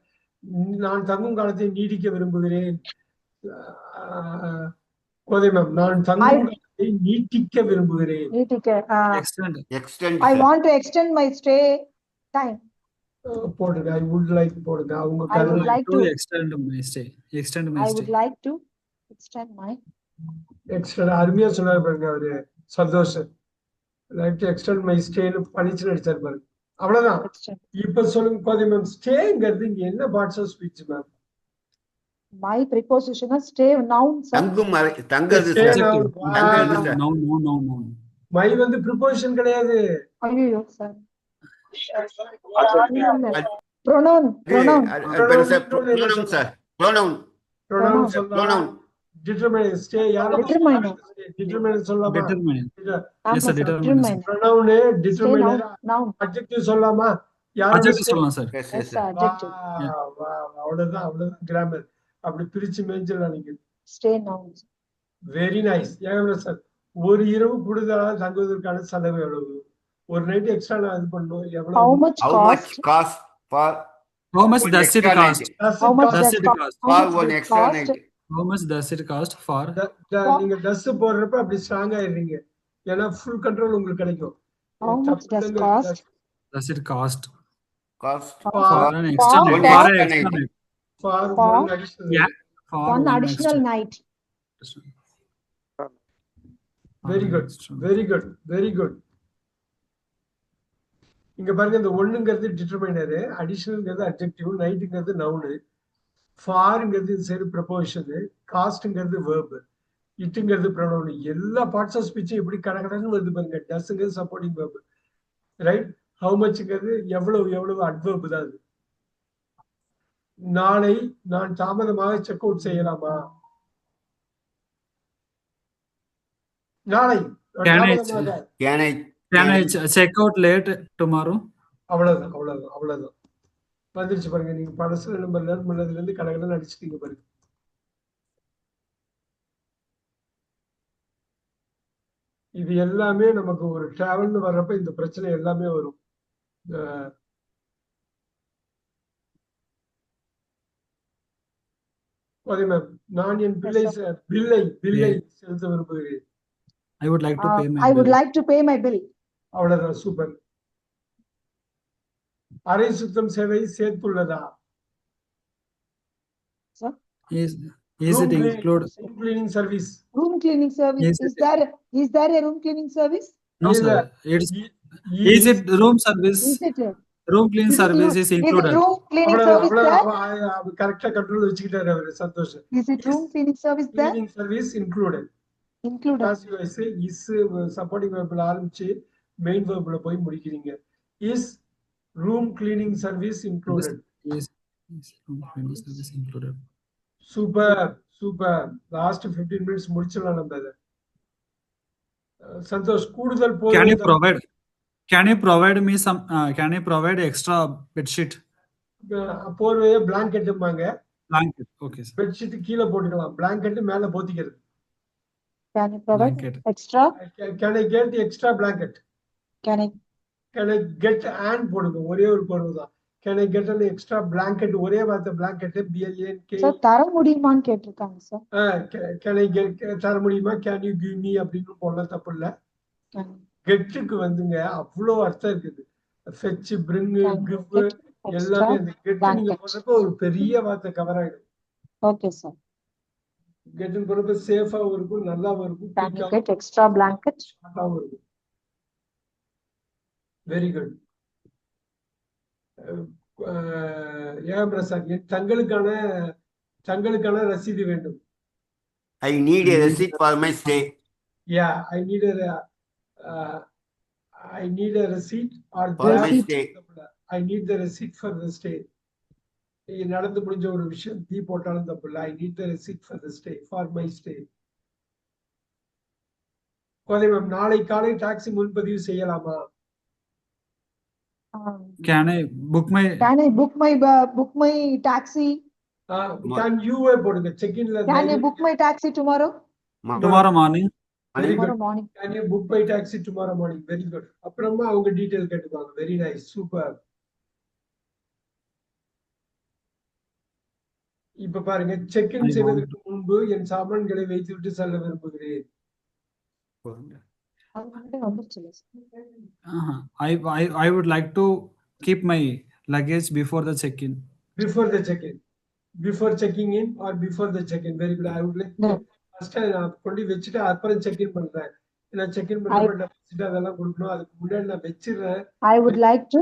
நான் தங்கும் காலத்தை நீடிக்க விரும்புகிறேன். கோதை மேம், நான் தங்கும் நீட்டிக்க விரும்புகிறேன். Extend. Extend, I sir. want to extend my stay time. போடுங்க. I would like போடுங்க. அவங்க I would colour like To to. extend my stay. Extend my I stay. would like to extend my. Extend அருமையா சொன்னாரு பாருங்க அவரு Santosh. Like to extend my ஸ்டேன்னு பழிச்சு நடிச்சாரு பாருங்க. அவ்வளவுதான். Extend. இப்ப சொல்லுங்க கோதை மேம், ஸ்டேங்கிறது இங்க என்ன parts of speech ma'am? My prepositional stay noun, sir. தங்கும் தங்கது Stay sir. now. தங்கது Wow. sir. No. மை வந்து ப்ரிப்போசிஷன் கிடையாது. ஐயோ, sir. Pronoun. Pronoun, sir. Pronoun. Pronoun, sir. Pronoun. Pronoun சொல்லலாம். Pronoun. Determine. Stay யாரு? Determiner. Determine சொல்லலாமா? Determine. ஆமா Yes, sir. sir, Determine. determiner. Pronoun Stay determiner. noun, noun. Adjective சொல்லலாமா? யாரோட Adjective stay? சொல்லலாம் sir. Yes, Yes, yes, sir, sir. adjective. அவ்வளவுதான் grammar. அப்படி பிரிச்சு மேய்ச்சலாம் நீங்க. Stay noun. Very nice. ஏங்க சார், ஒரு இரவு கூடுதலா தங்குவதற்கான செலவு எவ்வளவு? ஒரு நைட் எக்ஸ்ட்ரா நான் இது பண்ணணும் How எவ்வளவு? much How much cost? cost for How much one does it extra cost? night? How much Does does it cost? cost? How For much one does extra cost? night. How much does it cost for? நீங்க dress போடுறப்ப அப்படி strong ஆயிடுறீங்க. ஏன்னா full control உங்களுக்கு கிடைக்கும். How much does தப்புலங்க cost? Does it cost Cost for for an extra for- night? for- For an extra night. for one additional. Yeah. For One additional extra. night. Very good, very good, very good. இங்க பாருங்க, இந்த ஒண்ணுங்கிறது டிட்டர்மைனர், அடிஷனல்ங்கிறது adjective, நைட்டுங்கிறது noun, ஃபார்ங்கிறது சரி proposition, காஸ்ட்ங்கிறது verb, இட்டுங்கிறது pronoun. எல்லா parts of ஸ்பீச்சும் எப்படி கடகடன்னு வருது பாருங்க. டஸ்ங்கிறது supporting verb, right? How மச்ங்கிறது எவ்வளவு அட்வெர்ப் தான் அது. நாளை நான் தாமதமாக செக் அவுட் செய்யலாமா? நாளை Can I தாமதமாக. Can I check out late tomorrow? அவ்வளவுதான் வந்துருச்சு பாருங்க. நீங்க படத்துல நம்ம லேர்ன் பண்ணதுல இருந்து கடகடன்னு அடிச்சிட்டீங்க பாருங்க. இது எல்லாமே நமக்கு ஒரு டிராவல்னு வர்றப்ப இந்த பிரச்சனை எல்லாமே வரும். அதே மேம், நான் என் பில்லை செலுத்த விரும்புகிறேன். I would like to pay my I would bill. like to pay my bill. அவ்வளவுதான், சூப்பர். அறை சுத்தம் சேவை சேர்த்துள்ளதா? Sir? Is it include? Cleaning service. Room cleaning service. Yes, Is there a room cleaning service? No இல்ல. sir. Is it room service? Is it? Room clean service is Is it included. room cleaning service there? கரெக்டா control வச்சுக்கிட்டாரு அவரு Santosh. Is it room cleaning service there? Cleaning service included. Included. Is supporting வெர்ப்ல ஆரம்பிச்சு main வெர்ப்ல போய் முடிக்கிறீங்க. Is room cleaning service included. Is room cleaning service included? Super. Last 15 minutes முடிச்சிடலாம் நம்ம இத. சந்தோஷ், கூடுதல் Can you provide me some? Can you provide extra bed sheet? போர்வைய பிளாங்கெட்டுமாங்க. Blanket. Okay sir. Bed sheet கீழே போட்டுக்கலாம், பிளாங்கெட் மேல போத்திக்கிறது. Can you provide Blanket. extra? Can I get extra blanket? Can I? Can I get and போடுங்க, ஒரே ஒரு பொருள் தான். Can I get an extra blanket? ஒரே வார்த்தை blanket, BLANK. Sir, தர முடியுமான்னு கேட்டிருக்காங்க சார். Can I get தர முடியுமா? Can you give me அப்படின்னு போடலாம், தப்பு இல்ல. கெட்டுக்கு வந்துங்க அவ்வளோ அர்த்தம் இருக்குது. ஃபெட்ச், பிரிங், கிவ் எல்லாமே அந்த கெட் நீங்க போடுறப்ப ஒரு பெரிய வார்த்தை கவர் ஆயிடும். Okay sir. கெட்னு போடுறப்ப சேஃபாவும் இருக்கும், நல்லாவும் இருக்கும், Can you get extra blanket? ஷார்ட்டாவும் இருக்கும். Very good. ஏன் பிரசாத், தங்களுக்கான ரசீது வேண்டும். I need a receipt for my stay. Yeah, I need a receipt or For my stay. I need the receipt for the stay. நடந்து முடிஞ்ச ஒரு விஷயம் தீ போட்டாலும் தப்பு இல்லை. I need the receipt for the stay, for my stay. Kothai ma'am, நாளை காலை டாக்ஸி முன்பதிவு செய்யலாமா? Can I book my taxi? Can you போடுங்க, check இன்ல. Can I book my taxi tomorrow? tomorrow morning? Very good. Tomorrow morning. Can you book my taxi tomorrow morning? Very good. அப்புறமா அவங்க detail கேட்டுப்பாங்க. Very nice, super. இப்ப பாருங்க, check in செய்வதற்கு முன்பு என் சாமான்களை வைத்துவிட்டு செல்ல விரும்புகிறேன். I would like to keep my luggage before the check-in. Before the check-in. Before checking in or before the check-in. Very good. I would like to No. first நான் கொண்டு வச்சுட்டு அப்புறம் செக்இன் பண்றேன். நான் செக்இன் பண்றப்ப டெபாசிட் அதெல்லாம் கொடுக்கணும். அதுக்கு முன்னாடி நான் வச்சிடுறேன். I would like to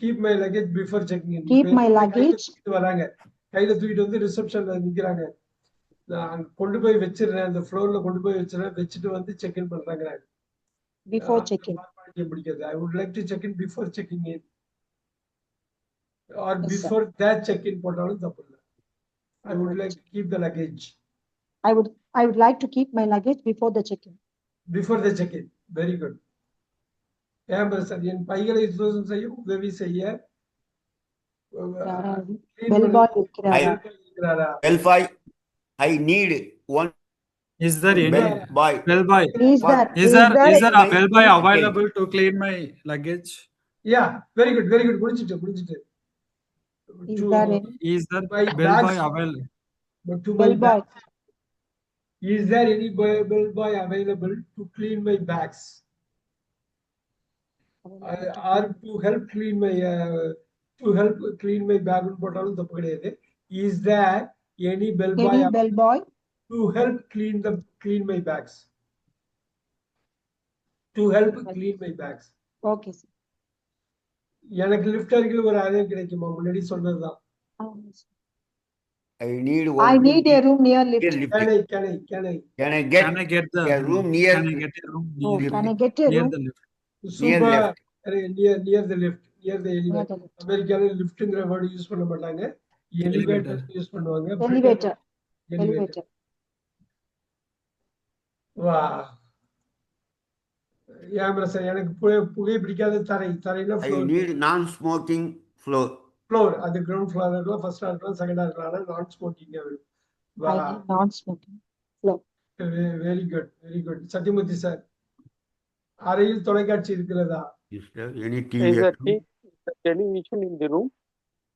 keep my luggage before checking in. keep my luggage வராங்க. கையில தூக்கிட்டு வந்து ரிசப்ஷன்ல நிக்கிறாங்க. நான் கொண்டு போய் வச்சிடுறேன். அந்த ஃப்ளோர்ல கொண்டு போய் வச்சிடுறேன். வச்சுட்டு வந்து செக்இன் பண்றாங்க. before check-in. I would like to check in before checking in. Or Yes, before that check-in போட்டாலும் தப்பு இல்லை. I would like to keep the luggage. I would like to keep my luggage before the check-in. Before the check-in. Very good. Sir என் பைகளை சுத்தம் செய்ய உதவி செய்ய Bell boy இருக்கிறாரா? Bell boy, I need one Is there any bell boy. bell boy? Is there a bell boy available to clean my luggage? Yeah, very good, முடிச்சிட்டு Is there any Is there My bell boy bags- available? but to bell my boy? bags. Is there any bell boy available to clean my bags? Or to help clean my bag போட்டாலும் தப்பு கிடையாது. Is there any bell boy Any bell boy? to help clean my bags? To help clean my bags. Okay, sir. எனக்கு lift அருகில் ஒரு அறை கிடைக்குமா? முன்னாடி சொன்னதுதான். I need I need a room near lift. lift. Can I Can I Can get I get the a room near Can I get a room Oh, near, can I get a near room the lift? Near super left. near the lift, near the near elevator. the lift? அமெரிக்கால லிஃப்ட்ங்கற word use பண்ண மாட்டாங்க. Elevator use பண்ணுவாங்க. Elevator. Elevator. Elevator. வா யாமரா sir எனக்கு புகை பிடிக்காத தரைனா I need non-smoking floor. Floor. அது ground floor இருக்கலாம், ஃபர்ஸ்ட் இருக்கலாம், செகண்டா இருக்கலாம். நான் ஸ்மோக்கிங் வா I need non-smoking floor. Very good. Sathyamoorthy sir அறையில் தொலைக்காட்சி இருக்கிறதா? Is there any TV Is at the home? television in the room?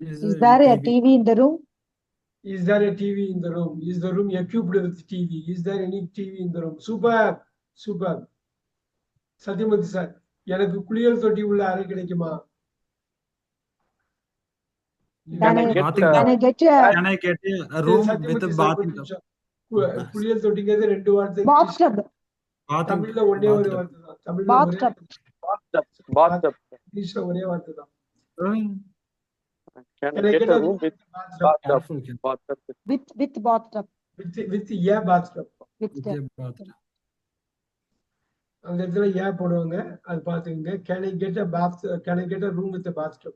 Is there a TV in the room? Is there a TV in the room? Is the room equipped with TV? Is there any TV in the room? Super. Sathyamoorthy sir எனக்கு குளியல் தொட்டி உள்ள அறை கிடைக்குமா? Can I get, Can I get a Can I get a room with Sathyamoorthy a sir, bathing ஒரு tub? நிமிஷம். குளியல் தொட்டிங்கிறது ரெண்டு வார்த்தை. bathtub? Bathing தமிழ்ல ஒரே ஒரு bathtub. வார்த்தை தான். தமிழ்ல ஒரே Bathtub. இங்கிலீஷ்ல ஒரே வார்த்தை தான். Can Can I I get a room with bathtub? Careful, Ken. Bathtub. With bathtub. with a bathtub. With With the a bathroom. அந்த இடத்துல ஏன் போடுவாங்க அது பாத்துக்கங்க. Can I get a room with a bathtub?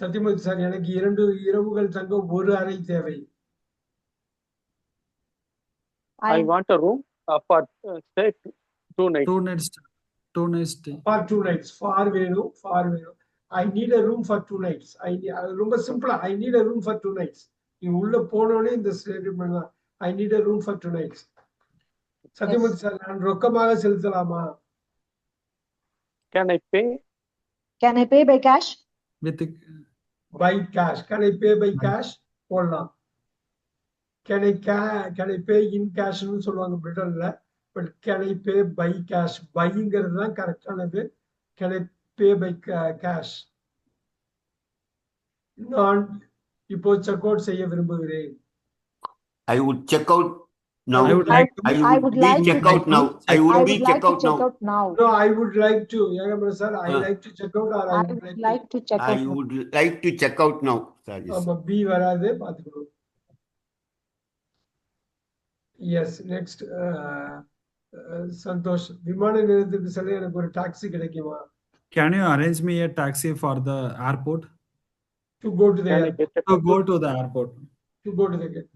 Sathyamoorthy sir எனக்கு 2 இரவுகள் தங்க ஒரு அறை தேவை. I want a room for stay 2 nights. 2 nights. 2 nights stay. For 2 nights. Far வேணும். I need a room for 2 nights. ரொம்ப சிம்பிளா I need a room for 2 nights. நீங்க உள்ள போனோனே இந்த ஸ்டேட்மென்ட் தான். I need a room for 2 nights. Sathyamoorthy sir நான் ரொக்கமாக செலுத்தலாமா? Can I pay? Can I pay by cash? With By cash. Can I pay by cash? போடலாம். Can I pay in cash னு சொல்லுவாங்க பிரிட்டன்ல. But can I pay by cash? Buyங்கிறது தான் கரெக்டானது. Can I pay by cash? நான் இப்போ check out செய்ய விரும்புகிறேன். I would check out now. I would like to. I would be like to check out now. I I would would be like check to out check now. out now. No, I would like to. Yagamra sir, I Ah. like to check out or I would like to check I out now. would like to check out now. Sorry. ஆமா B வராது பாத்துக்கணும். Yes, next Santhosh விமான நிலையத்துக்கு செல்ல எனக்கு ஒரு taxi கிடைக்குமா? Can you arrange me a taxi for the airport? To go to the Can I airport. get a To go to the airport. To go to the Can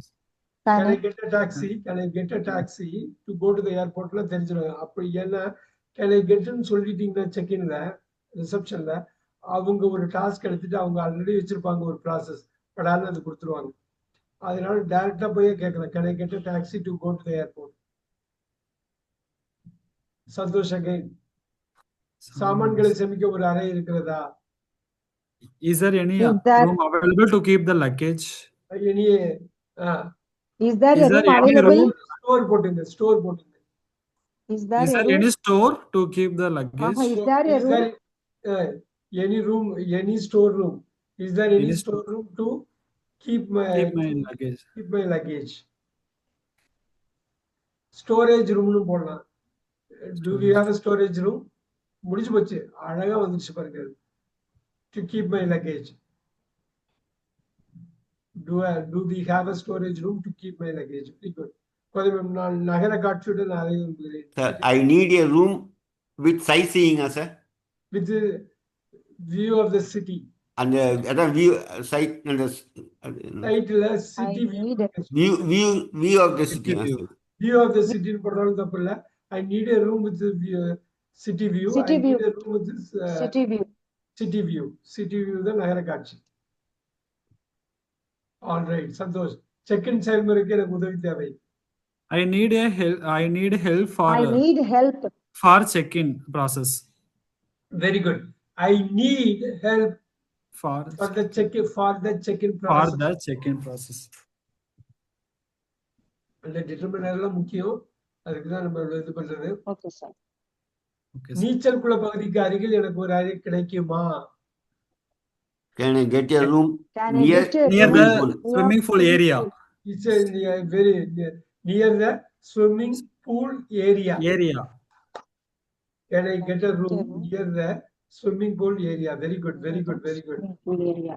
Can I I get a taxi? Can I get a taxi to go to the airportல தெரிஞ்சிடும். அப்படி என்ன can I get ன்னு சொல்லிட்டீங்கன்னா செக்இன்ல ரிசப்ஷன்ல அவங்க ஒரு task எடுத்துட்டு அவங்க already வச்சிருப்பாங்க ஒரு ப்ராசஸ் படான்னு அது கொடுத்துருவாங்க. அதனால டைரக்டா போய் கேட்கலாம். Can I get a taxi to go to the airport? Santhosh again. சாமான்களை சேமிக்க ஒரு அறை இருக்கிறதா? Is there any Is there- room available to keep the luggage? இனி Is there Is a there room any available? room? Store போட்டுங்க store போட்டுங்க Is there Is a there room? any store to keep the luggage? Is there a Is room? there any room, any store room? Is there any Any store room to keep Keep my luggage. luggage? Storage room னு போடலாம். Do we have a storage room? முடிஞ்சு போச்சு அழகா வந்துருச்சு பாருங்க. To keep my luggage. Do we have a storage room to keep my luggage? Very good. நான் நகர காட்சியுடன் அறைய விரும்புகிறேன். Sir, I need a room with sightseeing, sir. With the view of the city. And the view sight and the Siteல city view of the city. view. View of the city னு போட்டாலும் தப்பு இல்ல. I need a room with the city view. City I view. need a room with this City view. city view. City view தான் நகர காட்சி. All right, Santhosh. Check-in செயல்முறைக்கு எனக்கு உதவி தேவை. I need help I need help. for check-in process. Very good. I need help For the check-in for process. the check-in process. அந்த டிட்டர்மினர்லாம் முக்கியம். அதுக்கு தான் நம்ம இது பண்றது. Okay, sir. Okay, sir. நீச்சல் குள பகுதிக்கு அருகில் எனக்கு ஒரு அறை கிடைக்குமா? Can I get a room Can I near get a Near room the pool? swimming pool area. It's very near the swimming pool area. Can I get a room near the swimming pool area? Very good, very good, very good. Swimming pool area.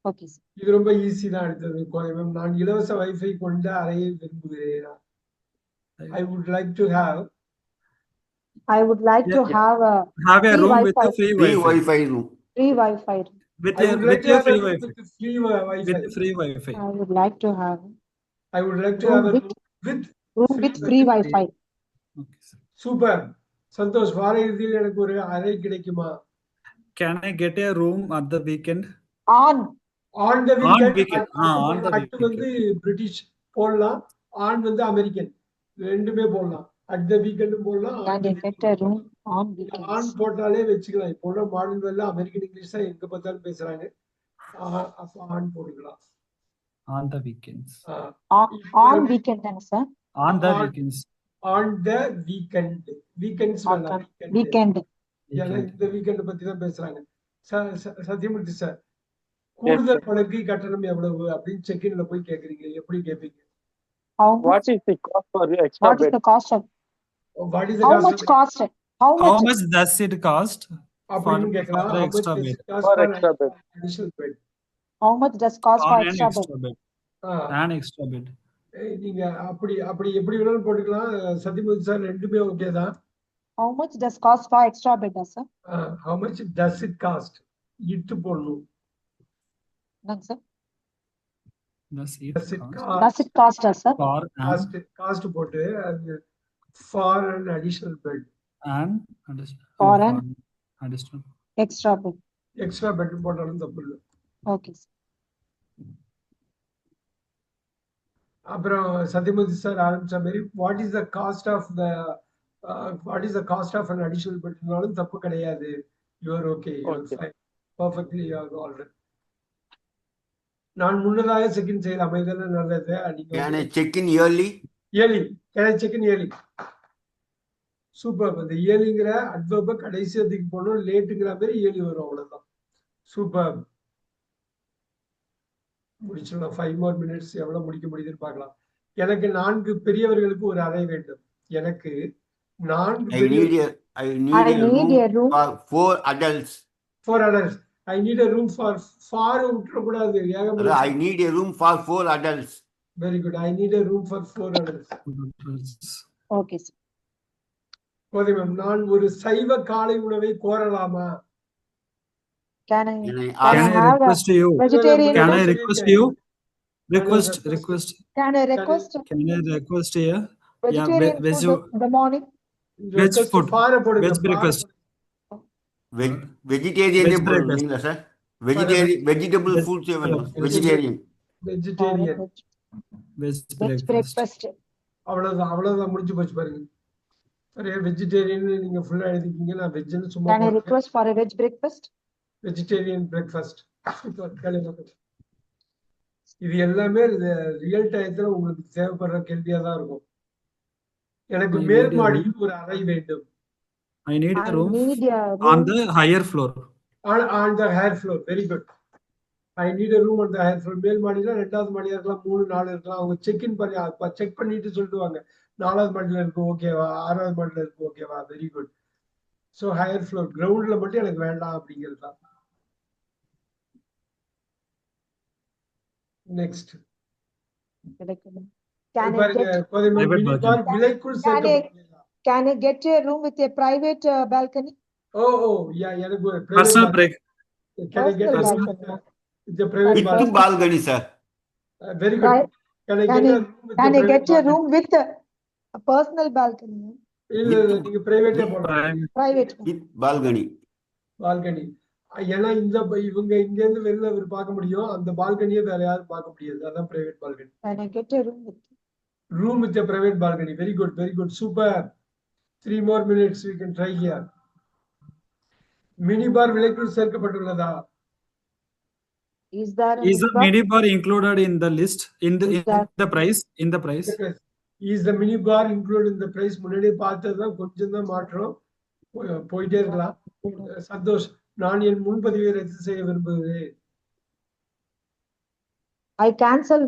Okay, sir. இது ரொம்ப easy தான் அடுத்தது கோயம்பேடு. நான் இலவச wifi கொண்ட அறையை விரும்புகிறேன். I would like to have I would like to have a Have a Free room with a Wi-Fi. free Free Wi-Fi. Wi-Fi room. free Wi-Fi. With I a would like with to a have free a room Wi-Fi. with free Wi-Fi. With free Wi-Fi. I would like to have I would like to room have a with- room with room with free Wi-Fi. Okay, sir. Super. Santhosh, வார இறுதியில் எனக்கு ஒரு அறை கிடைக்குமா? Can I get a room at the weekend? On On the weekend. weekend. On the at வந்து British போடலாம், on வந்து American, ரெண்டுமே போடலாம். அட் த வீக்கெண்ட் போடலாம். can I get a room on on weekends? போட்டாலே வச்சுக்கலாம். இப்போ உள்ள மாடர்ன் வேர்ல்ட்ல அமெரிக்கன் இங்கிலீஷ் தான் எங்க பார்த்தாலும் பேசுறாங்க. அப்ப ஆன் போட்டுக்கலாம். On the weekends. On weekend then, sir. On the On- weekends. On the weekend. Weekends On வேணாம். the weekend. ஏன்னா Weekend. இந்த வீக்கெண்ட் பத்தி தான் பேசுறாங்க. சத்யமூர்த்தி சார், கூடுதல் படுக்கை கட்டணம் எவ்வளவு அப்படின்னு செக்இன்ல போய் கேக்குறீங்க, எப்படி கேட்பீங்க? How What much? is the cost for the extra What is bed? the cost of? What is How the much cost? How How much? much does it cost அப்படின்னு for கேட்கலாம். the How much extra does bed? it cost For for extra bed. additional bed? How much does cost for On an extra bed? extra bed? Ah, An extra bed. நீங்க அப்படி எப்படி வேணாலும் போட்டுக்கலாம். Sathyamoorthy sir, ரெண்டுமே okay தான். How much does cost for extra bed, sir? How much does it cost? இட்டு போடணும். No, sir. Does it Does it cost cost? Does it cost, sir? for Cost போட்டு அது for an additional bed. an additional For oh, an additional? extra bed. Extra bed போட்டாலும் தப்பு இல்லை. Okay, sir. அப்புறம் Sathyamoorthy sir ஆரம்பிச்ச மாதிரி what is the cost of an additional பெட்னாலும் தப்பு கிடையாது. You're okay, Okay. Perfectly you're alright. நான் முன்னதாக செக்இன் செய்யலாமா? இதெல்லாம் நல்லது. Can I check in early? Early, can I check in early? Super. இந்த ஏலிங்கிற அட்வர்ப கடைசி அதுக்கு போனோம், லேட்டுங்கிற மாதிரி ஏலி வரும், அவ்வளவுதான். சூப்பர். முடிச்சிடலாம். 5 more minutes. எவ்வளவு முடிக்க முடியுதுன்னு பார்க்கலாம். எனக்கு 4 பெரியவர்களுக்கு ஒரு அறை வேண்டும். எனக்கு 4 I need I need a room. for 4 adults. 4 adults. I need a room for far விட்டுறக்கூடாது. I need a room for 4 adults. Very good. I need a room for 4 adults. Okay, sir. போதை ma'am, நான் ஒரு சைவ காலை உணவை கோரலாமா? Can I Can I Can ask? I have a request you? vegetarian? Can room? I request you? Request. Can I request Can I request here? vegetarian veg- food in the morning? Veg food. பாறை போடுங்க. Veg breakfast. Vegetarian Veg breakfast. இல்ல sir. Vegetable Veg- foods yeah. vegetarian. Vegetarian. Veg Veg breakfast. breakfast. அவ்வளவுதான் முடிஞ்சு போச்சு பாருங்க. ஒரே vegetarian நீங்க ஃபுல்லா எழுதிக்கீங்க. நான் வெஜ்னு சும்மா Can I request for a veg breakfast? Vegetarian breakfast. இது எல்லாமே ரியல் டயத்துல உங்களுக்கு தேவைப்படுற கேள்வியா தான் இருக்கும். எனக்கு I மேல் need a மாடியில் ஒரு அறை வேண்டும். I need I a room need a on room. the higher floor. On the higher floor. Very good. I need a room on the higher floor. மேல் மாடியில 2வது மாடியா இருக்கலாம், 3, 4 இருக்கலாம். அவங்க செக்இன் பண்ணி செக் பண்ணிட்டு சொல்லுவாங்க. 4வது மாடியில இருக்கு ஓகேவா, 6வது மாடியில இருக்கு ஓகேவா. Very good. So higher floor, கிரவுண்ட்ல மட்டும் எனக்கு வேண்டாம் அப்படிங்கிறது தான். நெக்ஸ்ட் Can I பாருங்க, get Private mini bar balcony. விலைக்குள் சேர்க்கப்பட்டுள்ளதா? can I get a room with a private balcony? Oh yeah, எனக்கு ஒரு Personal break. Can I get a Personal room balcony. with a private With balcony? balcony, sir. Very good. Right. Can I Can get a I room with can a I private get a balcony? room with a personal balcony? இல்ல இல்ல, நீங்க பிரைவேட்டே with போலாம். Private. Private. With balcony. Balcony. ஏன்னா இவங்க இங்க இருந்து வெளில இவர் பார்க்க முடியும், அந்த பால்கனியை வேற யாரும் பார்க்க முடியாது. அதான் private balcony. Can I get a room with Room with a private balcony. Very good, very good, super. 3 more minutes we can try here. Mini bar விலைக்குள் சேர்க்கப்பட்டுள்ளதா? is there a Is the mini bar included in the list in the price? In the price? Is the mini bar included in the price? முன்னாடியே பார்த்ததுதான், கொஞ்சம் தான் மாற்றம். போயிட்டே இருக்கலாம். சந்தோஷ், நான் என் முன்பதிவை ரத்து செய்ய விரும்புகிறேன். I cancel.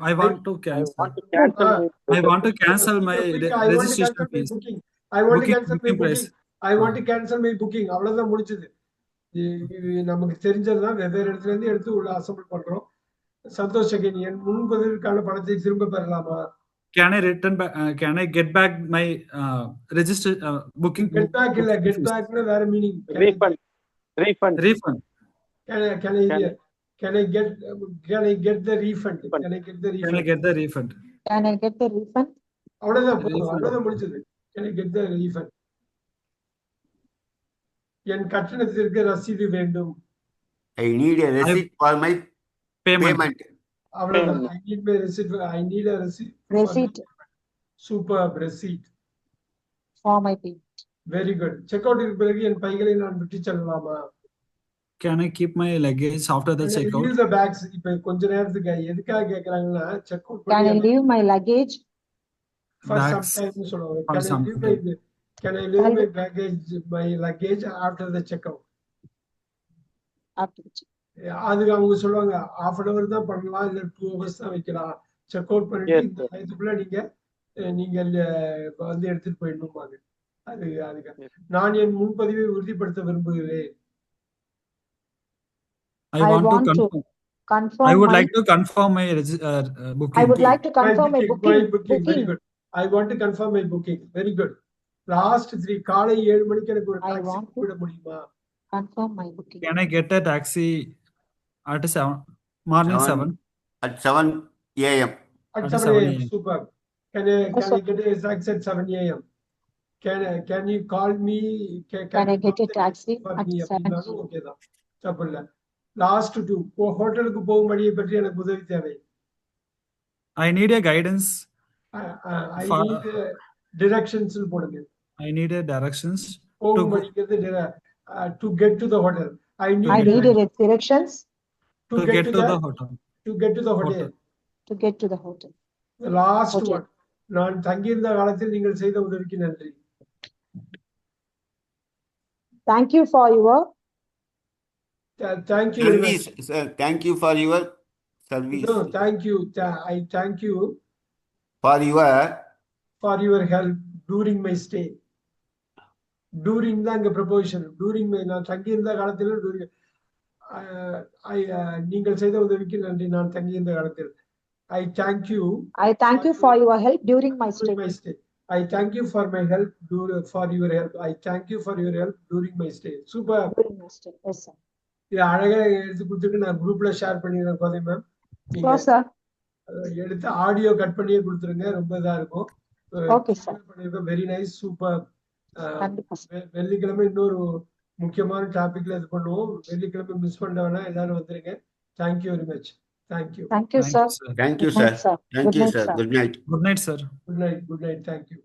I want to I cancel. want to cancel. I want to cancel my I want to registration cancel my fees. booking. I want to cancel my Booking price. booking. I want to cancel my booking. அவ்வளவுதான் முடிச்சது. இது நமக்கு தெரிஞ்சதுதான், வெவ்வேறு இடத்துல இருந்து எடுத்து உள்ள assemble பண்றோம். சந்தோஷ், என் முன்பதிவுக்கான பணத்தை திரும்ப பெறலாமா? Can I return back? Can I get back my register booking? Get back இல்ல, get fees? back வேற meaning. Refund. Refund. Refund. Can I get the refund? Can I get the Can I refund? get the refund? Can I get the refund? அவ்வளவுதான் போதும், Refund. அவ்வளவுதான் முடிச்சது. Can I get the refund? என் கட்டணத்திற்கு ரசீது வேண்டும். I need a receipt for my Payment. payment. அவ்வளவுதான். I need my receipt. I need a receipt. Receipt Superb, receipt. for my pay. Very good. Check out பிறகு என் பைகளை நான் விட்டு செல்லலாமா? Can I keep my luggage after the checkout? Leave the bags. இப்ப கொஞ்ச நேரத்துக்கு எதுக்காக கேக்குறாங்கன்னா, check out Can I பண்ணி leave my luggage for some Bags time சொல்லுவாங்க. for Can I some leave time. my luggage after the checkout? after the check? அதுக்கு அவங்க சொல்லுவாங்க, half an hour தான் பண்ணலாம், இல்ல 2 hours தான் வைக்கலாம். செக் அவுட் பண்ணிட்டு Yes, இந்த sir. டயத்துக்குள்ள நீங்க வந்து எடுத்துட்டு போயிடணுமாங்க. அதுக்கு Yes. நான் என் முன்பதிவை உறுதிப்படுத்த விரும்புகிறேன். I want to confirm. confirm I would my, like to confirm my booking. I would like to confirm my My booking. booking. Very good. I want to confirm my booking. Very good. Last 3 காலை 7 மணிக்கு எனக்கு ஒரு I taxi want to- கூப்பிட முடியுமா? Confirm my booking. Can I get a taxi at 7 morning 7? At 7 a.m. At At 7 7 a.m. a.m. Super. Can I get a taxi at 7 a.m.? Can you call me? Can I you get drop a the taxi for at me? 7 அப்படின்னாலும் okay தான். தப்பு இல்ல. Last 2 ஹோட்டலுக்கு போகும் வழியை பற்றி எனக்கு உதவி தேவை. I need a guidance. I For- need directions போடுங்க. I need a directions போகும் go- வழிங்கிறது to get to the hotel. I I need need directions to get to the hotel. to get to the hotel. Hotel. to get to the hotel. The last Hotel. one. நான் தங்கியிருந்த காலத்தில் நீங்கள் செய்த உதவிக்கு நன்றி. Thank you for your Thank you very much. Service, sir. Thank you for your service. No, thank you. I thank you For your for your help during my stay. During தான் அங்க preposition. During my நான் தங்கியிருந்த காலத்தில் during நீங்கள் செய்த உதவிக்கு நன்றி. நான் தங்கியிருந்த காலத்தில் I thank you I thank you for your help during my stay. during my stay. I thank you for my help for your help. I thank you for your help during my stay. Super. During my stay. Yes, sir. இது அழகா எடுத்து கொடுத்துட்டு நான் குரூப்ல share பண்ணிடுறேன் கோதை ma'am. Sure, sir. எடுத்து audio cut பண்ணியே கொடுத்துருங்க, ரொம்ப இதா இருக்கும். Okay, sir. Very nice, super. கண்டிப்பா sir. வெள்ளிக்கிழமை இன்னொரு முக்கியமான டாபிக்ல இது பண்ணுவோம். வெள்ளிக்கிழமை மிஸ் பண்ணவனா எல்லாரும் வந்துருங்க. Thank you very much. Thank you. Thank you, Thank sir. you, sir. thank you, Good night, sir. sir. Thank Good you, night, sir. sir. Good night. Good night, sir. Good night. Thank you.